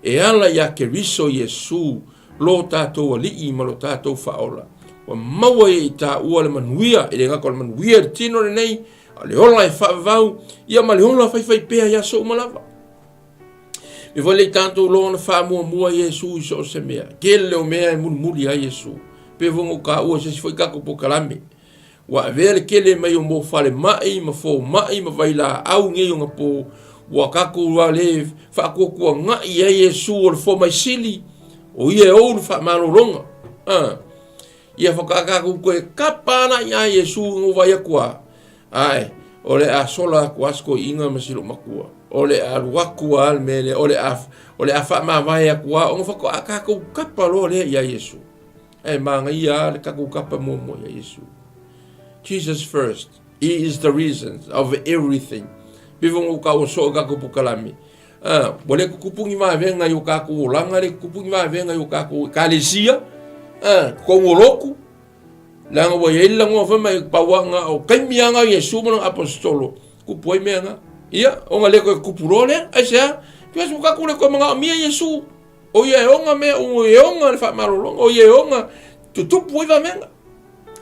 e ala ia ke riso Yesu lo tatou ali i malo tatou faola wa maua i ta ua le manuia e le ngako le manuia tino le nei ale ola e whavau ia male ola fai pea ia so malava me foi le tanto lo na fa mua Yesu so se mea kele o mea muli a Yesu pe vongo ka o se foi ka ko pokalame wa vele kele mai o mo fale mai ma fo mai ma vai la au ngi nga po wa ka ko wa le fa ko nga ia Yesu o fo mai sili o ia o fa malolonga ia fa ka ko kapana ia Yesu ngo vai kwa ai ole a sola kwasko inga masilo makua ole aluaku al mele ole afa ma vai akua o fa ka ko kapa lo le ya Yesu e manga ia le ka ko kapa mo ya Yesu Jesus first he is the reason of everything bivongo ka o so ka ko pukalami bole ku kupungi ma venga yo ka ko langa le kupungi ma venga yo ka ko kalesia ko ngoloku langa wo yela ngo fa mai pawanga o kaimianga Yesu mo apostolo ku poi menga ia o ngale ko kupurole asia pes buka kule ko mga mia Yesu o ye onga me o ye onga fa malolong o ye onga tutu puiva menga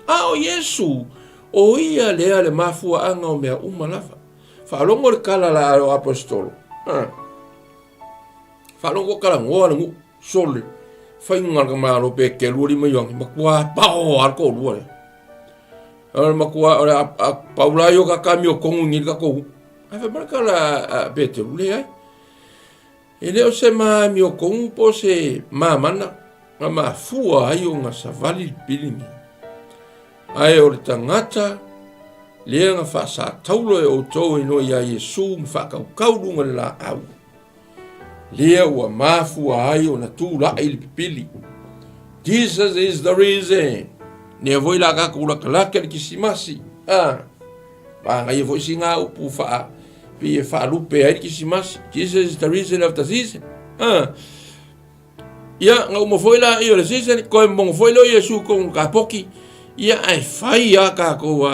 o Yesu o ia le mafua anga o mea umalava fa longo le kala la o apostolo fa longo kala ngoa ngu sole fa inga ka malo pe ke luri mo yong makua pao ar ko lure makua ora paulayo ka kamio kongu ngi ka ko ave marca la Petro le ai ele o se ma mi o kon po se mana ma fua ai unha savali pilingi ai o tangata le nga fa sa taulo e o to no ia Yesu fa ka kaulunga la au le o ma fua ai ona tu la il pili Jesus is the reason ne voi la ka kula kala ke kisimasi ba ngai voi singa upu fa pe fa lupe ai kisimas Jesus is the reason of the season ia nga mo foi la io le season ko mo foi lo Yesu ko ka poki ia ai fai ya ka ko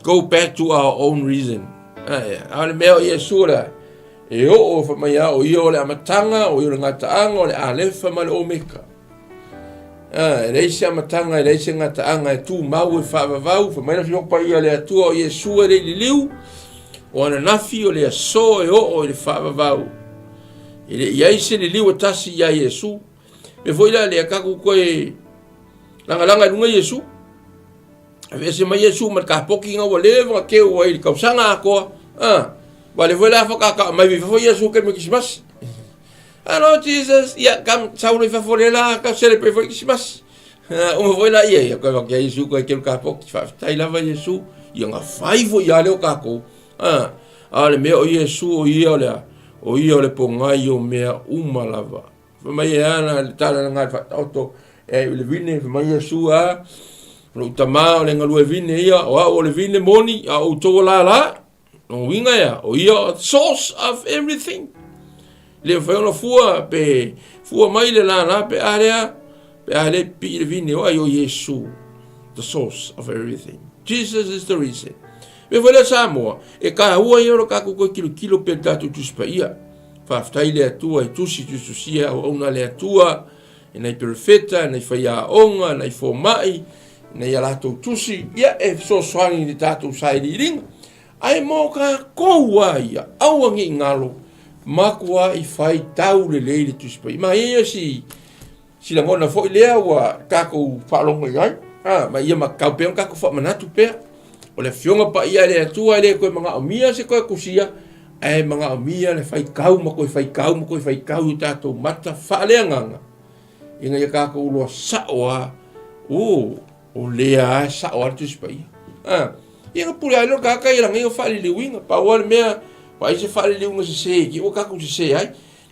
go back to our own reason ale meo Yesu la e o fa mai o io le amatanga o io ngata anga o le alefa mal omeka le sia matanga le sia ngata anga tu mau fa vau fa mai no pa ia le tu o Yesu le liu o ana nafi o le so e o le fa vau ele ia se le liu tasi ia Yesu me foi la le ka ko e langa lunga Yesu ave se mai Yesu mar ka poki nga o le va ke o ele ka sanga ko vale foi la fa ka mai foi Yesu ke me kismas hello Jesus ia kam sauri fa foi la ka se le pe foi kismas o foi la ia ko ke Yesu ko ke ka poki fa tai la va Yesu ia nga fai vo ia le o ka ko ale me o Yesu o ia le pongai o mea umalava fa mai ana le tala nga fa auto le vine fa mai Yesu lo tama le ngalu vine ia o le vine moni o to la no winga ia o ia source of everything le fa no fua mai le la pe ale pi le vine o Yesu the source of everything Jesus is the reason. Me foi la Samoa e ka ua ia ro ka ko kilo pe tatu tuspa ia fa ftai le atua i tusi sia o una le atua e nei perfetta nei faia onga nei formai nei ala to tusi ia e so swani di tatu sai di ring ai mo ka ko ia au ngi ngalo makua i fai tau le le tuspa ma ia si la ngona foi le wa ka ko fa longa ia ma ia ma ka pe ka ko fa manatu pe o le fionga pa ia le atua le ko mga omia se ko kusia e mga omia le fai kau ma koe fai kau ma koe fai kau i tātou mata whaaleanganga. Inga ia kāka uloa saoa, o lea e saoa tu spai. Inga pule ailo kāka i rangi o whaali liwinga, pa wale mea, pa ise whaali liwinga se se ki, o kāku se se ai.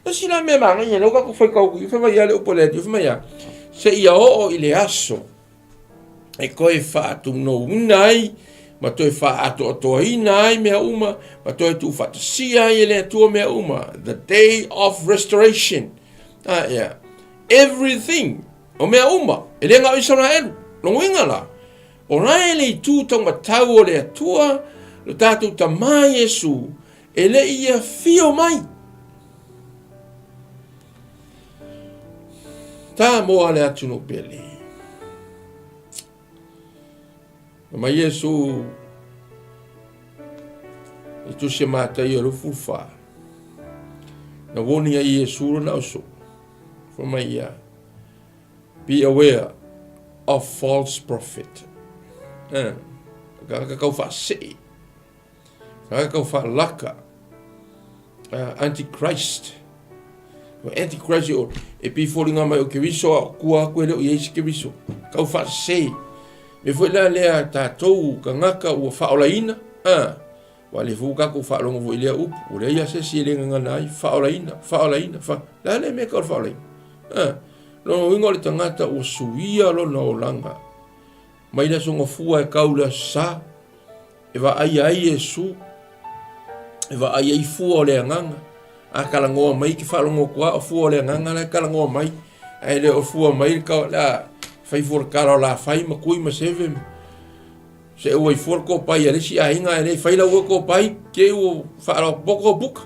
Na sila mea manga ia, o kāku fai kau ki, whai mai ale upoleti, whai mai a. Se ia o i le aso, e koe whaatu no unai, ma toi whaato atoa inai mea uma, ma toi tu whatasia i le atua mea uma, the day of restoration. Yeah. Everything, o mea uma, e le ngā Israel, longo inga la. O rai le i tūtong matau o le atua, lo tātou ta mai Yesu, e le ia fio mai. Tā moa le atu no pele. Ma Yesu, i tu se mātai o rufu wha. Na woni a Yesu na oso. From my be aware of false prophet. Kaka kau wha se. Kaka kau wha laka. Antichrist. Antichrist o e pi fōringa mai o ke wiso a kua koe leo i eisi ke wiso. Kau wha se. Me foi la lea tātou ka ngaka ua whaolaina. Wa le fuka ko whaolonga vo ilea upu. O le ia se si le nganai. Whaolaina. La le me ka whaolaina. No ingo le tangata ua suia lo na olanga. Mai la songa fua e kaula sa. E wa ai Yesu. E wa ai fua o le anganga. A kalangoa mai ki whaolonga kua o fua o le anganga le kalangoa mai. Ai le o fua mai ka la fai for karo la fai ma kui ma seve se o i for ko pai ale si a inga ele fai la ko pai ke o fa boko buk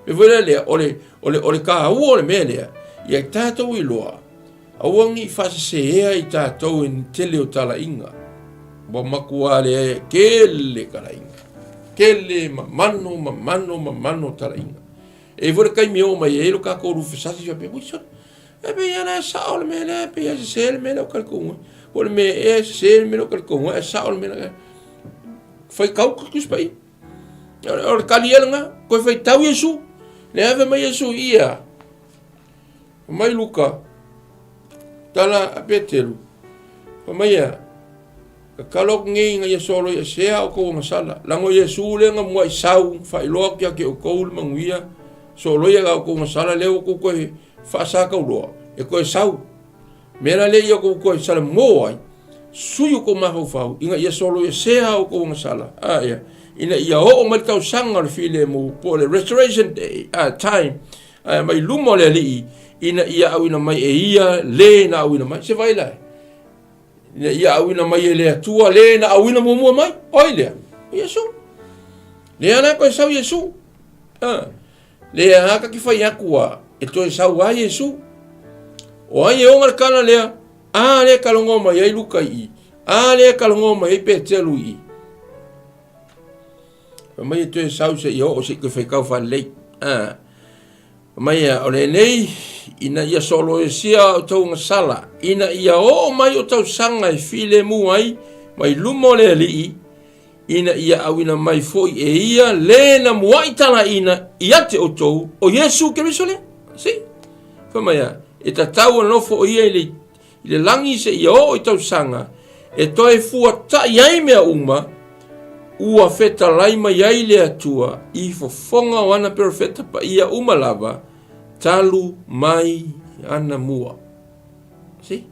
me vola le ole ka o le mele ia tato i loa awangi fa se e i tato in tele o tala inga bo makua le kele kala inga kele mano tala inga e vola kai mi o mai e lo ka ko ru fa si pe wi e pe ana saul mele pe ya sel mele o kalkunga o me e sel mele o kalkunga e saul mele foi kau kus pai o kalielanga ko foi tau Yesu le ave mai Yesu ia mai luka tala apetelu mai ya kalok ngi nga Yesu lo ya sea o ko masala lango Yesu le nga mo sau fai lo ke o ko manguia so lo ya ko masala le ko ko fasa ka uloa, e koe sau. Mera le ia ko sala moai, suyu ko maho fau, inga ia solo ia sea o ko ngasala. Ia. Ina ia o mai tau sanga le file mo po le restoration day, time. Mai lumo le li, ina ia awina mai e ia, le na awina mai, se vai lai. Ina ia awina mai e le atua, le na awina mua mai, oi lea. Yesu. Le ana koe sau Yesu. Le haka ki fai akua. E toi sau a Yesu. O ai e onga kala lea. Le kalongo mai ai luka i. Le kalongo mai ai petelu i. Mai e toi sau se i o se ke fai kau wha lei. Mai o le nei. Ina ia solo e sia o tau ngasala. Ina ia o mai o tau sanga e file mu ai. Mai lumo le li i. Ina ia awina mai foi e ia. Le na muaitala ina. Ia te o tou. O Yesu ke riso le. Si, whamaya, e ta tau anofo o ia i le langi se ia o i tau sanga, e toi fua ta iai mea uma, ua feta laima iai le atua, i fofonga o ana perfeta pa ia uma lava, talu mai ana mua. Si?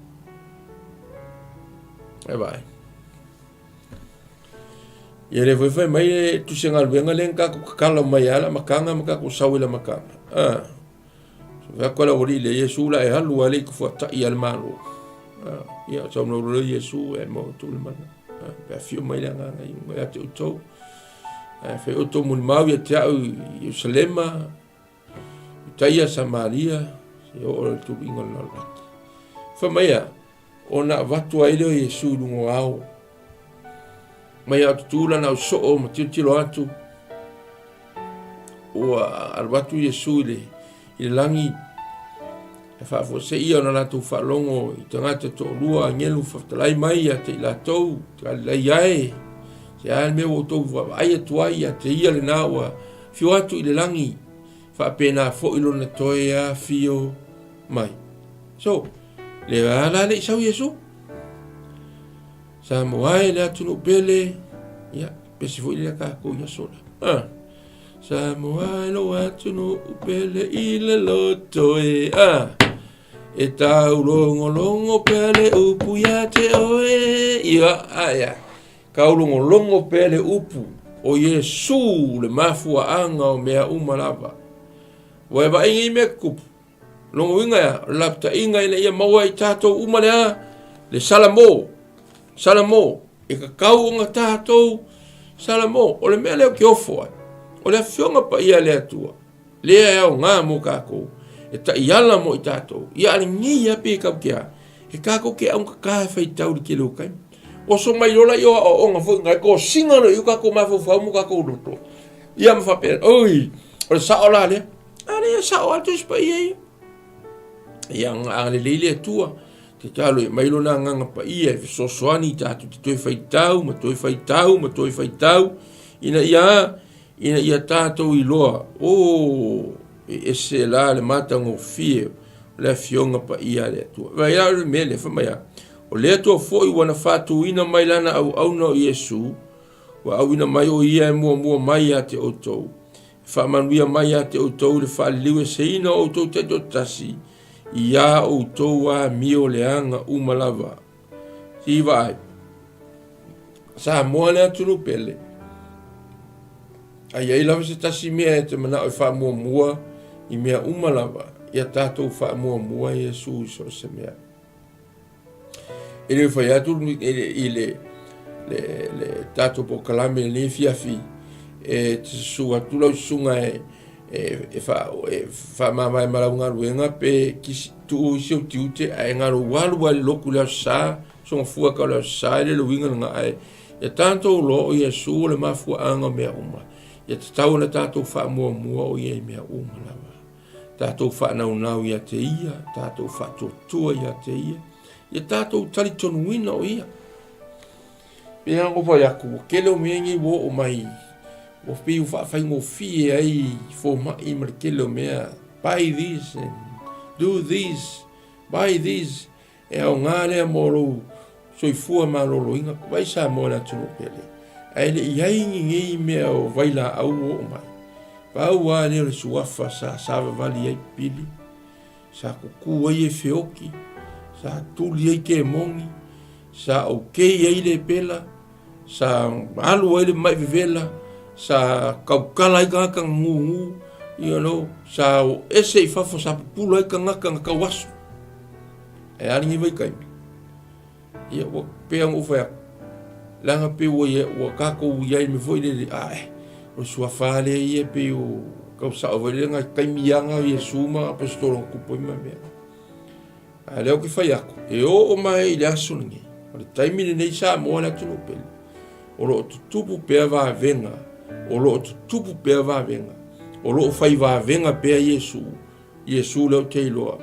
E vai. Ia le foi mai e tu se ngalwenga le nkaku kakala mai ala, makanga makaku sawila makanga. Wa kola ori le Yesu la e halu ale ku fa ta ia malo. Ia so no le Yesu e mo tu le mana. Pe fio mai la nga i mo ate uto. Fe uto mun mau ia te au Jerusalema. Taia Samaria, se o tu ingo na la. Fa mai ona watu ai le Yesu lungo au. Mai atu tula na so o matilo atu. O al Yesu le i langi e whaafo se ia na latu whalongo i tangata tō lua ngelu whaftalai mai a te latou te lai ai se ae mea o tō ai atuai a te ia le nāua fio atu i le langi whaapena fo ilo na toe a fio mai. So, le ala le isau Yesu. Sa moai le atu no pele, ia, pesi fo i le kako ia sola. Sa moai lo atu no pele i le loto e, e tau longo pele upu ia te oe, ia, ia. Kau longo pele upu o Yesu le mafua anga o mea umalava. Wa ba ingi me kupu. Longo inga ya, lapta inga ina ia maua i tātou umalea, le salamo, e ka kau nga tātou, salamo, o le mea leo ki ofo ai, o le fionga pa ia lea tua, lea eo ngā mo kākou, e ta iala mo i tātou, ia ali ngi api e kau kia, e kākou ke au kakai whai tau li ke leo kai, o so mai lola i oa o nga fwoi ngai, ko singa no i kākou mawhau whau mo kākou roto, ia mwhapera, oi, o le sao la lea, ale sao atu ispa ia ia nga le leile tua te talo mai lona nga pa ia so soani tatu te toi fai tau ina ia tato i loa o e se la le mata ngo fie le fionga pa ia le tua vai la le mele fa mai o le tua foi wana fatu ina mai lana au no Yesu wa au ina mai o ia mo mai ate o tou fa manuia mai ate o tou le fa liwe se ina o tou te dotasi ia o tou a mio leanga umalava si vai sa moana tunu pele ai ai lava se tasi mea te mana o fa mua i mea umalava ia tatou fa mua Yesu so se mea ele fa ia tu ile le tatou po kalame le fiafi e sua tula sunga e fa mama malaunga ruenga pe ki tu sio tiute ai ngaro walu loku la sa so fua ka la sa le winga nga ai e tanto lo Yesu le mafu anga me uma e tau na tatou fa mua o ye me uma lava tatou fa na ia te ia tatou fa to ia te ia e tatou tali tonu wina o ia pe ngo fa ya ku kele o mengi wo o mai o fiu fa ngo fie ai fo ma i merkelo mea buy this and do this buy this e o ngale moro so i fu ma lo inga vai sa mo na tu pele ai le ia ngi me o vai la au o mai va wa le suafa sa vali ai pili sa ku ai feoki sa tu li ke mongi sa o ke ai le pela sa alu ai le mai vivela sa kaukala i ka ngungu you know sa ese fafo sa pulo i ka kawasu e ani ngi vai kai ia o pe ang ufa langa pe o ia o ka ko ia me foi de ai o sua fale ia pe o ka sa o le nga kai mianga Yesu ma apostolo ku po ma me ale o ki fai ako e o mai le asungi o le taimi nei sa mo na tu pe o lo tupu pe va venga o lo tupu pe va venga o lo fai va venga pe Yesu le te loa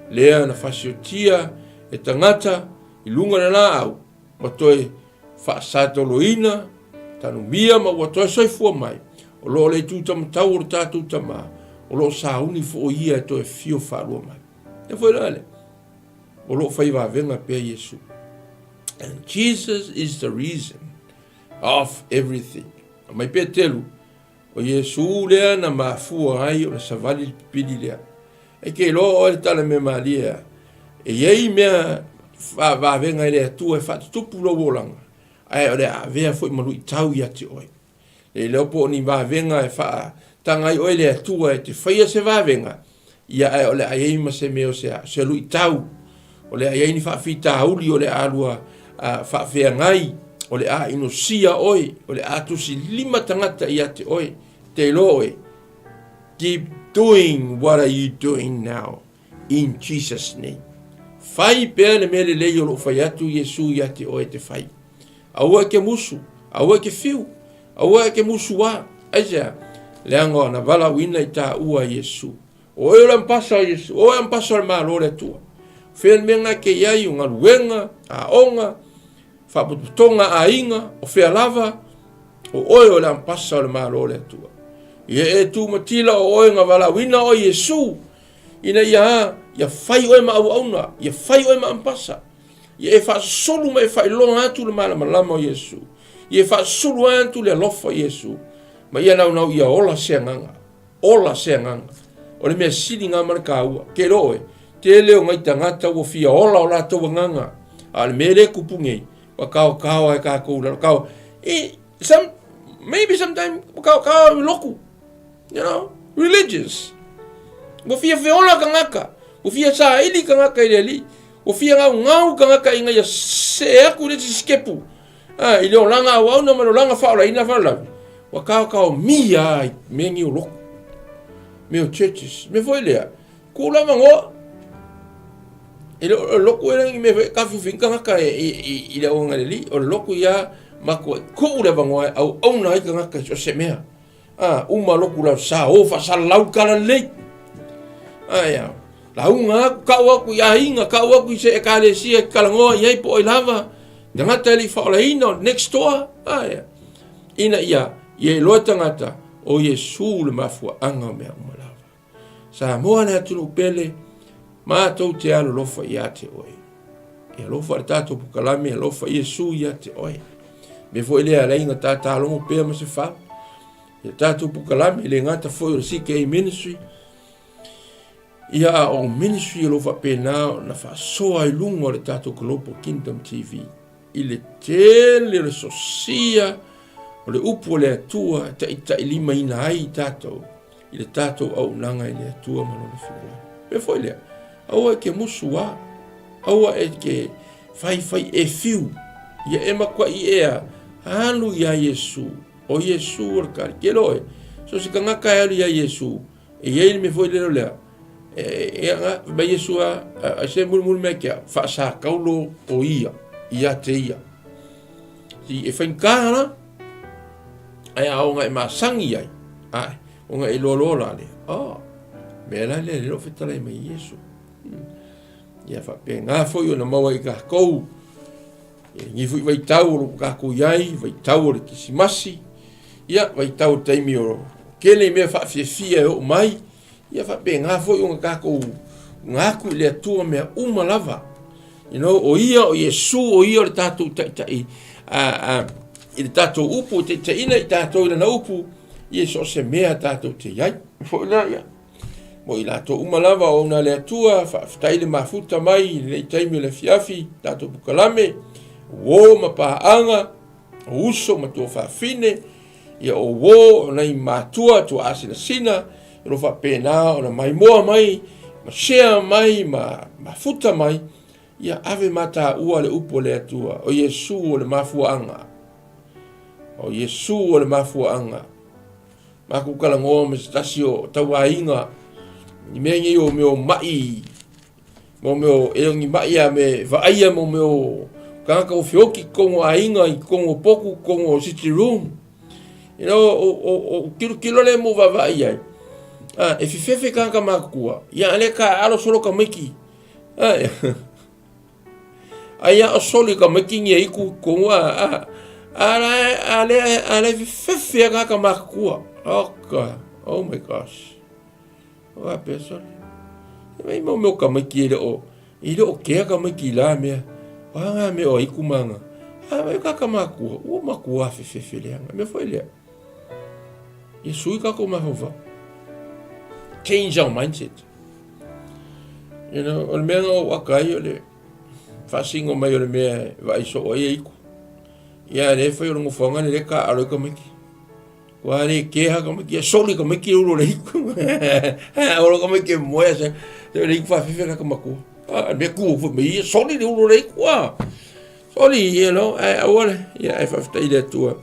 lea na fasiotia e tangata i lunga na au ma toe fa sato loina tanu mia ma wa toe soi fu mai o lo le tu tam tau tatu tama o lo sa uni fo ia toe fio fa lo mai e foi le o lo fai va venga pe Yesu and Jesus is the reason of everything. Mai pe telu o Yesu lea na mafua ai o sa vali pili lea e ke lo o tala me Maria e yei mea va venga ele tu e fa tupu lo volanga ai o le avea foi malu tau ia te oi e le opo ni va venga e fa tanga i o le tu e te faia se va venga ia ai o le ai ma se me o se lu tau o le ai ni fa fita uli o le alua fa fe ngai o le a ino sia oi o le atu si lima tangata ia te oi te loe keep doing what are you doing now in Jesus name fai pe le mele le yo lo fai atu Yesu ia te oi te fai aua ke musu aua ke fiu aua ke musu wa aja le anga na vala wina i ta ua Yesu o yo la mpasa Yesu o ya mpasa ma lo le tua fel menga ke ia yu ngaluenga a onga fa tonga a inga o fe lava o oyo la mpasa le malo le tua Ia tu matila o oe ngā wala wina o Yesu. Ina ia whai oe ma au auna, ia whai oe ma ampasa. Ia e whaasolu ma e whai longa atu le malama lama o Yesu. Ia e whaasolu atu le alofa o Yesu. Ma ia nau ia ola seanganga. Ola seanganga. O le mea sili ngā mana kāua. Ke roe, te leo ngai tangata o fia ola o la tau nganga. A le mele kupungei. Wa kao e kākou lalo. Kao, maybe sometimes kao loku. You know, religious. Wa fia feola ka ngaka. Wa fia sa ili ka ngaka i li. Wa fia ngau ka ngaka inga ia se aku le skepu. Ili o langa au na mano langa faola ina faola. Wa kao mia mengi o loku. Meu churches, me foi lea. Kula mango. Ele loku era me ka finka ngaka i le o ngali o loku ia mako ko le mango au ona i ka ngaka so se mea. Uma loku la sa o fa sa lau kala le. Ya. La unga ka wa ku ya inga ka wa ku se ka le si ka ngo ia po i lava. Danga tele fa la ino next door. Ya. Ina ia ye lo tangata o Yesu le mafua anga me umala. Sa moa na tulu pele ma tau te alo lofa ia te oe. E lofa le tato pukalame e lofa Yesu ia te oe. Me foi le ala inga tata alongo pea ma se wha. E tato pukalame le ngata foi o CK Ministry. Ia o ministry e lofa pena na wha soa i lungo le tato Global Kingdom TV. I le tele le sosia o le upo le atua ta i lima ina ai tato. I le tātou au nanga i le atua malona whira. Me foi lea, aua e ke musua, aua e ke whai e fiu, ia e makua i ea, alu ia Yesu, o Yesu o kari, ke loe, so si ka ngaka alu ia Yesu, e iei me foi lea, e anga, ba Yesu a se mulu mea kia, whaasa kaulo o ia te ia. Si e whainkahana, ai aonga e masangi ai, ai, o nga ilolo la le. Me la le lo fetala mai Yesu. Ia fa pe nga foi ona maua i ka kou. Ngi fui vai tau ka ko yai, vai tau le kisimasi. Ia vai tau taimi o kele me fa fia o mai. Ia fa pe nga foi ona ka kou. Nga ku le tua me uma lava. You know, o ia o Yesu o ia le tatu tai i le tatu upu te ina i tatu ina upu. Ia so se mea tātou te iai. Fo ila ia. Mo i lato umalava o na le atua, whaftaile mafuta mai, le taimi le fiafi, tātou pukalame, o mapaanga, o uso matua whawhine, ia o o nei matua tua asina sina, ilo whapena o na mai moa mai, ma shea mai, ma futa mai, ia ave mata ua le upo le atua, o Yesu o le mafuanga. O Yesu o le mafuanga. Maku kala ngoa me stasi o taua inga. Ni mengi o meo mai. Mo meo eongi mai a me vaia mo meo kanaka o fioki kongo a inga i kongo poku kongo city room. You know, o kilo le mo vaia. E fifefe kanaka makua. Ia aleka alo solo ka meki. Aya o solo ka meki nge iku kongo ale fifefe kanaka makua. Oh God, oh my gosh. Wa pesol. Mai mo ka maki o. Ile o ke ka maki la me. Wa nga me o ikumanga. Mai ka maku, o maku afi fefelenga. Me foi le. Yesu ka ko mahova. Change our mindset. You know, o me o akai le. Fasingo mai o me vai so o iku. Ya le foi o ngofonga le ka alo ka maki. Wale ke ha como que soli como que o leico. Ora como que moia se leico fa fica como cu. Me cu me soli o leico. Soli, you know, ora ia fa fta ile tua.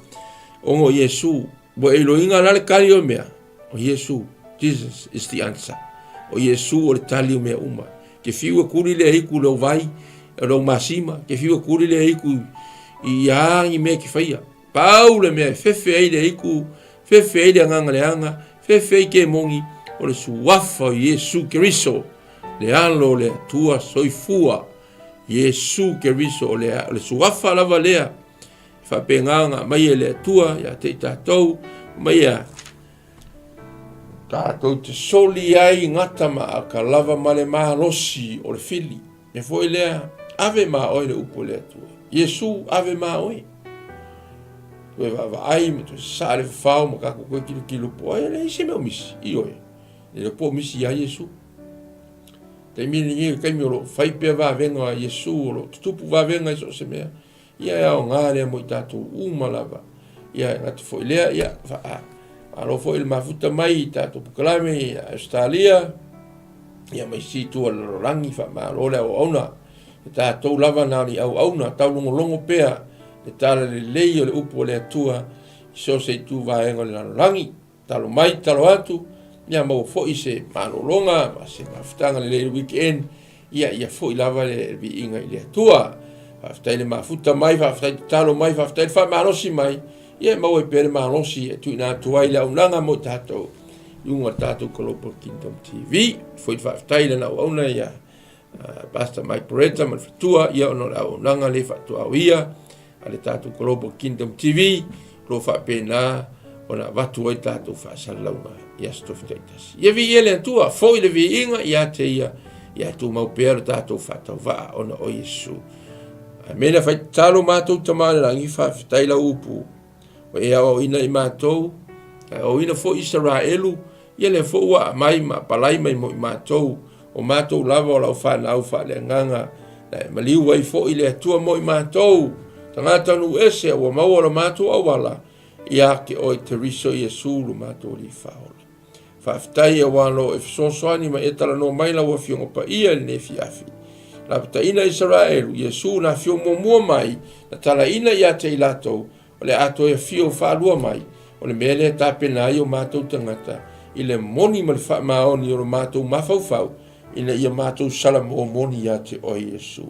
O Yesu, bo Eloinga la kalio mea. O Yesu, Jesus is the answer. O Yesu o talio mea uma. Que fiu kuri le hiku lo vai, lo masima, que fiu kuri le hiku ia i me que faia. Paulo me fefe ile hiku fefe ile nganga fefe ke mongi o le suafa Yesu Kristo le alo le tua soifua Yesu Kristo le suafa la valea fa penganga mai le tua ya te tatou mai ya Tātou te soli ai ngata maa ka lava male maa losi o le fili. Me foi lea ave maa oi le upo lea tua. Yesu ave maa oi. Tue va ai me tu sare fao ma kako koe kilu po ai le ise meo misi i oi. Le po misi a Yesu. Te mini ngi kai mi lo fai pe va venga a Yesu lo tupu va venga iso se mea. Ia ia o ngare mo i tātou umalava. Ia ngati foi lea ia va a. Alo foi il mafuta mai tātou pukalame i Australia. Ia mai si tua lorangi fa ma lo le o ona. Tātou lava nani au auna tau longo pea. E tala le lei o le upo le atua. So se tu vaenga le lorangi. Talo mai talo atu. Ia mau foi se malolonga. Ma se mafutanga le lei weekend. Ia foi lava le vi inga i le atua. Faftai le mafuta mai. Faftai talo mai. Faftai fa manosi mai. Ia mau e pere malosi e tu ina tuai la unanga mo tātou. Iunga tātou Global Kingdom TV. Foi whaftai le nau auna ia Pastor Mike Beretta man whatua ia ono la unanga le whatua au ia. Ale tātou Global Kingdom TV. Lo whapena o na watu ai tātou whaasalaunga ia stofitaitas. Ia vi ele antua. Foi le vi inga ia te ia. Ia tu mau pere tātou whatau waa ona o Yesu. Mena whai talo mātou tamale rangi whaftai la upu. O e au ina I mātou, o ina fo Israelu, ia le fo ua mai ma palai mai mo I mātou, o mātou lava o lau whanau whale nganga, maliu wai fo I le atua mo I mātou, tangata nu ese o mau ala mātou awala, ia ke oi Teriso Yesulu mātou li whaola. Whaftai e wano e fisosoani ma e tala no mai la ua fionga pa ia le ne fiafi. La pata ina Israelu, Yesu na fionga mua mai, na tala ina ia te ilatou, o le ato e fio whaalua mai, o le mele tāpena I o mātou tangata, I le moni ma le whaamaoni o le mātou mawhauwhau, I le ia mātou salam o moni ia te o Yesu.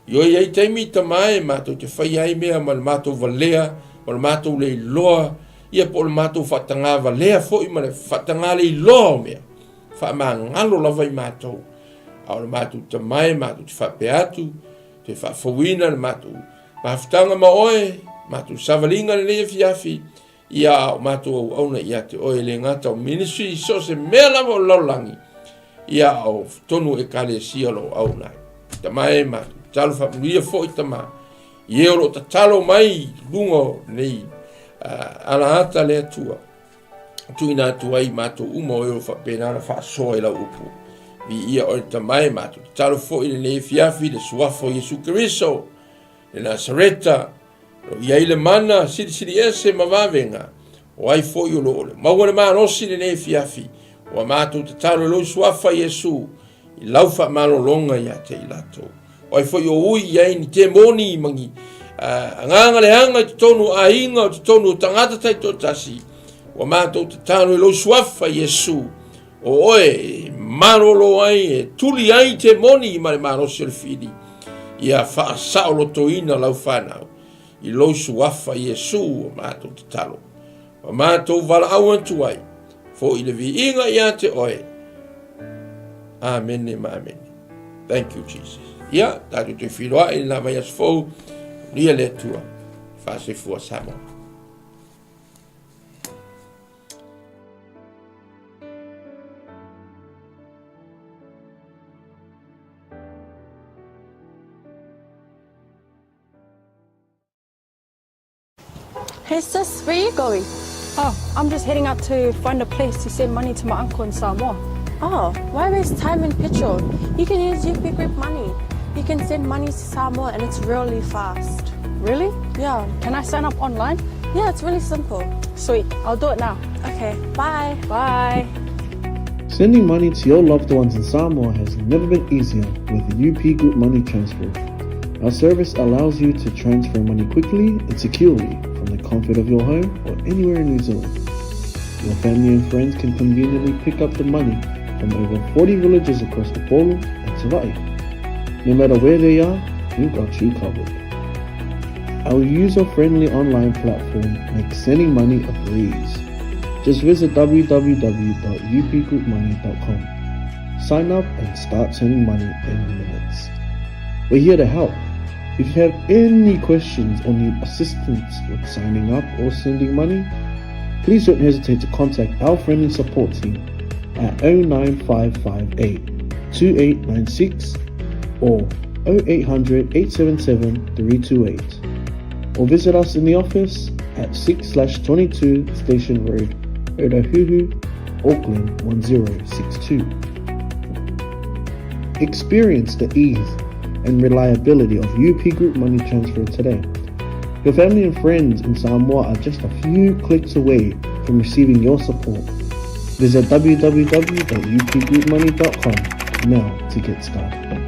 I oi ei teimi tamae mātou te whai ai mea ma le mātou valea, o le mātou le iloa, ia po le mātou whatanga valea fo I ma le whatanga le iloa mea, whaama ngalo lava I mātou. A o le mātou tamae, mātou te whapeatu, te whawhawina le mātou, mawhtanga ma oe, mātou savalinga le lea fiafi, ia o mātou au auna ia te oe le ngata o ministry, so se mea lava o laulangi, ia o tonu e kale sia lo auna. Tamae mātou, talo whamuria fo I tama, I eo lo ta talo mai lungo nei, ala ata le atua, tu ina atua I mātou uma o eo whapenana whaasoa I la upu, vi ia o tamae mātou, talo fo I le lea fiafi, le suafo Yesu Keriso, le Nasareta, ia I le mana siri ese mawawenga o ai foi o lo le maua le manosi le ne fiafi o mātou te talo lo suafa Yesu I laufa malolonga ia te ilato o ai foi o ui ia ni te moni mangi nganga le hanga te tonu a inga o te tonu tangata tai totasi o mātou te talo lo suafa Yesu o oe marolo ai e tuli ai te moni ma le manosi le fili ia wha sao lo toina laufanau I lo suafa Yesu o mātou te talo. O mātou wala au antu ai. Fo I le vi inga ia te oe. Amen e ma amen. Thank you, Jesus. Ia, tātou te whiloa I la mai as fau. Nia le tua. Whase fua Samoa. Hey sis, where are you going? Oh, I'm just heading out to find a place to send money to my uncle in Samoa. Oh, why waste time and petrol? You can use UP Group Money. You can send money to Samoa and it's really fast. Really? Yeah. Can I sign up online? Yeah, it's really simple. Sweet, I'll do it now. Okay, bye. Bye. Sending money to your loved ones in Samoa has never been easier with the UP Group Money Transfer. Our service allows you to transfer money quickly and securely from the comfort of your home or anywhere in New Zealand. Your family and friends can conveniently pick up the money from over 40 villages across the Polo and Savai. No matter where they are, we've got you covered. Our user-friendly online platform makes sending money a breeze. Just visit www.upgroupmoney.com. Sign up and start sending money in minutes. We're here to help. If you have any questions or need assistance with signing up or sending money, please don't hesitate to contact our friendly support team at 09558 2896 or 0800 877 328. Or visit us in the office at 6/22 Station Road, Otahuhu, Auckland 1062. Experience the ease and reliability of UP Group Money Transfer today. Your family and friends in Samoa are just a few clicks away from receiving your support. Visit www.upgroupmoney.com now to get started.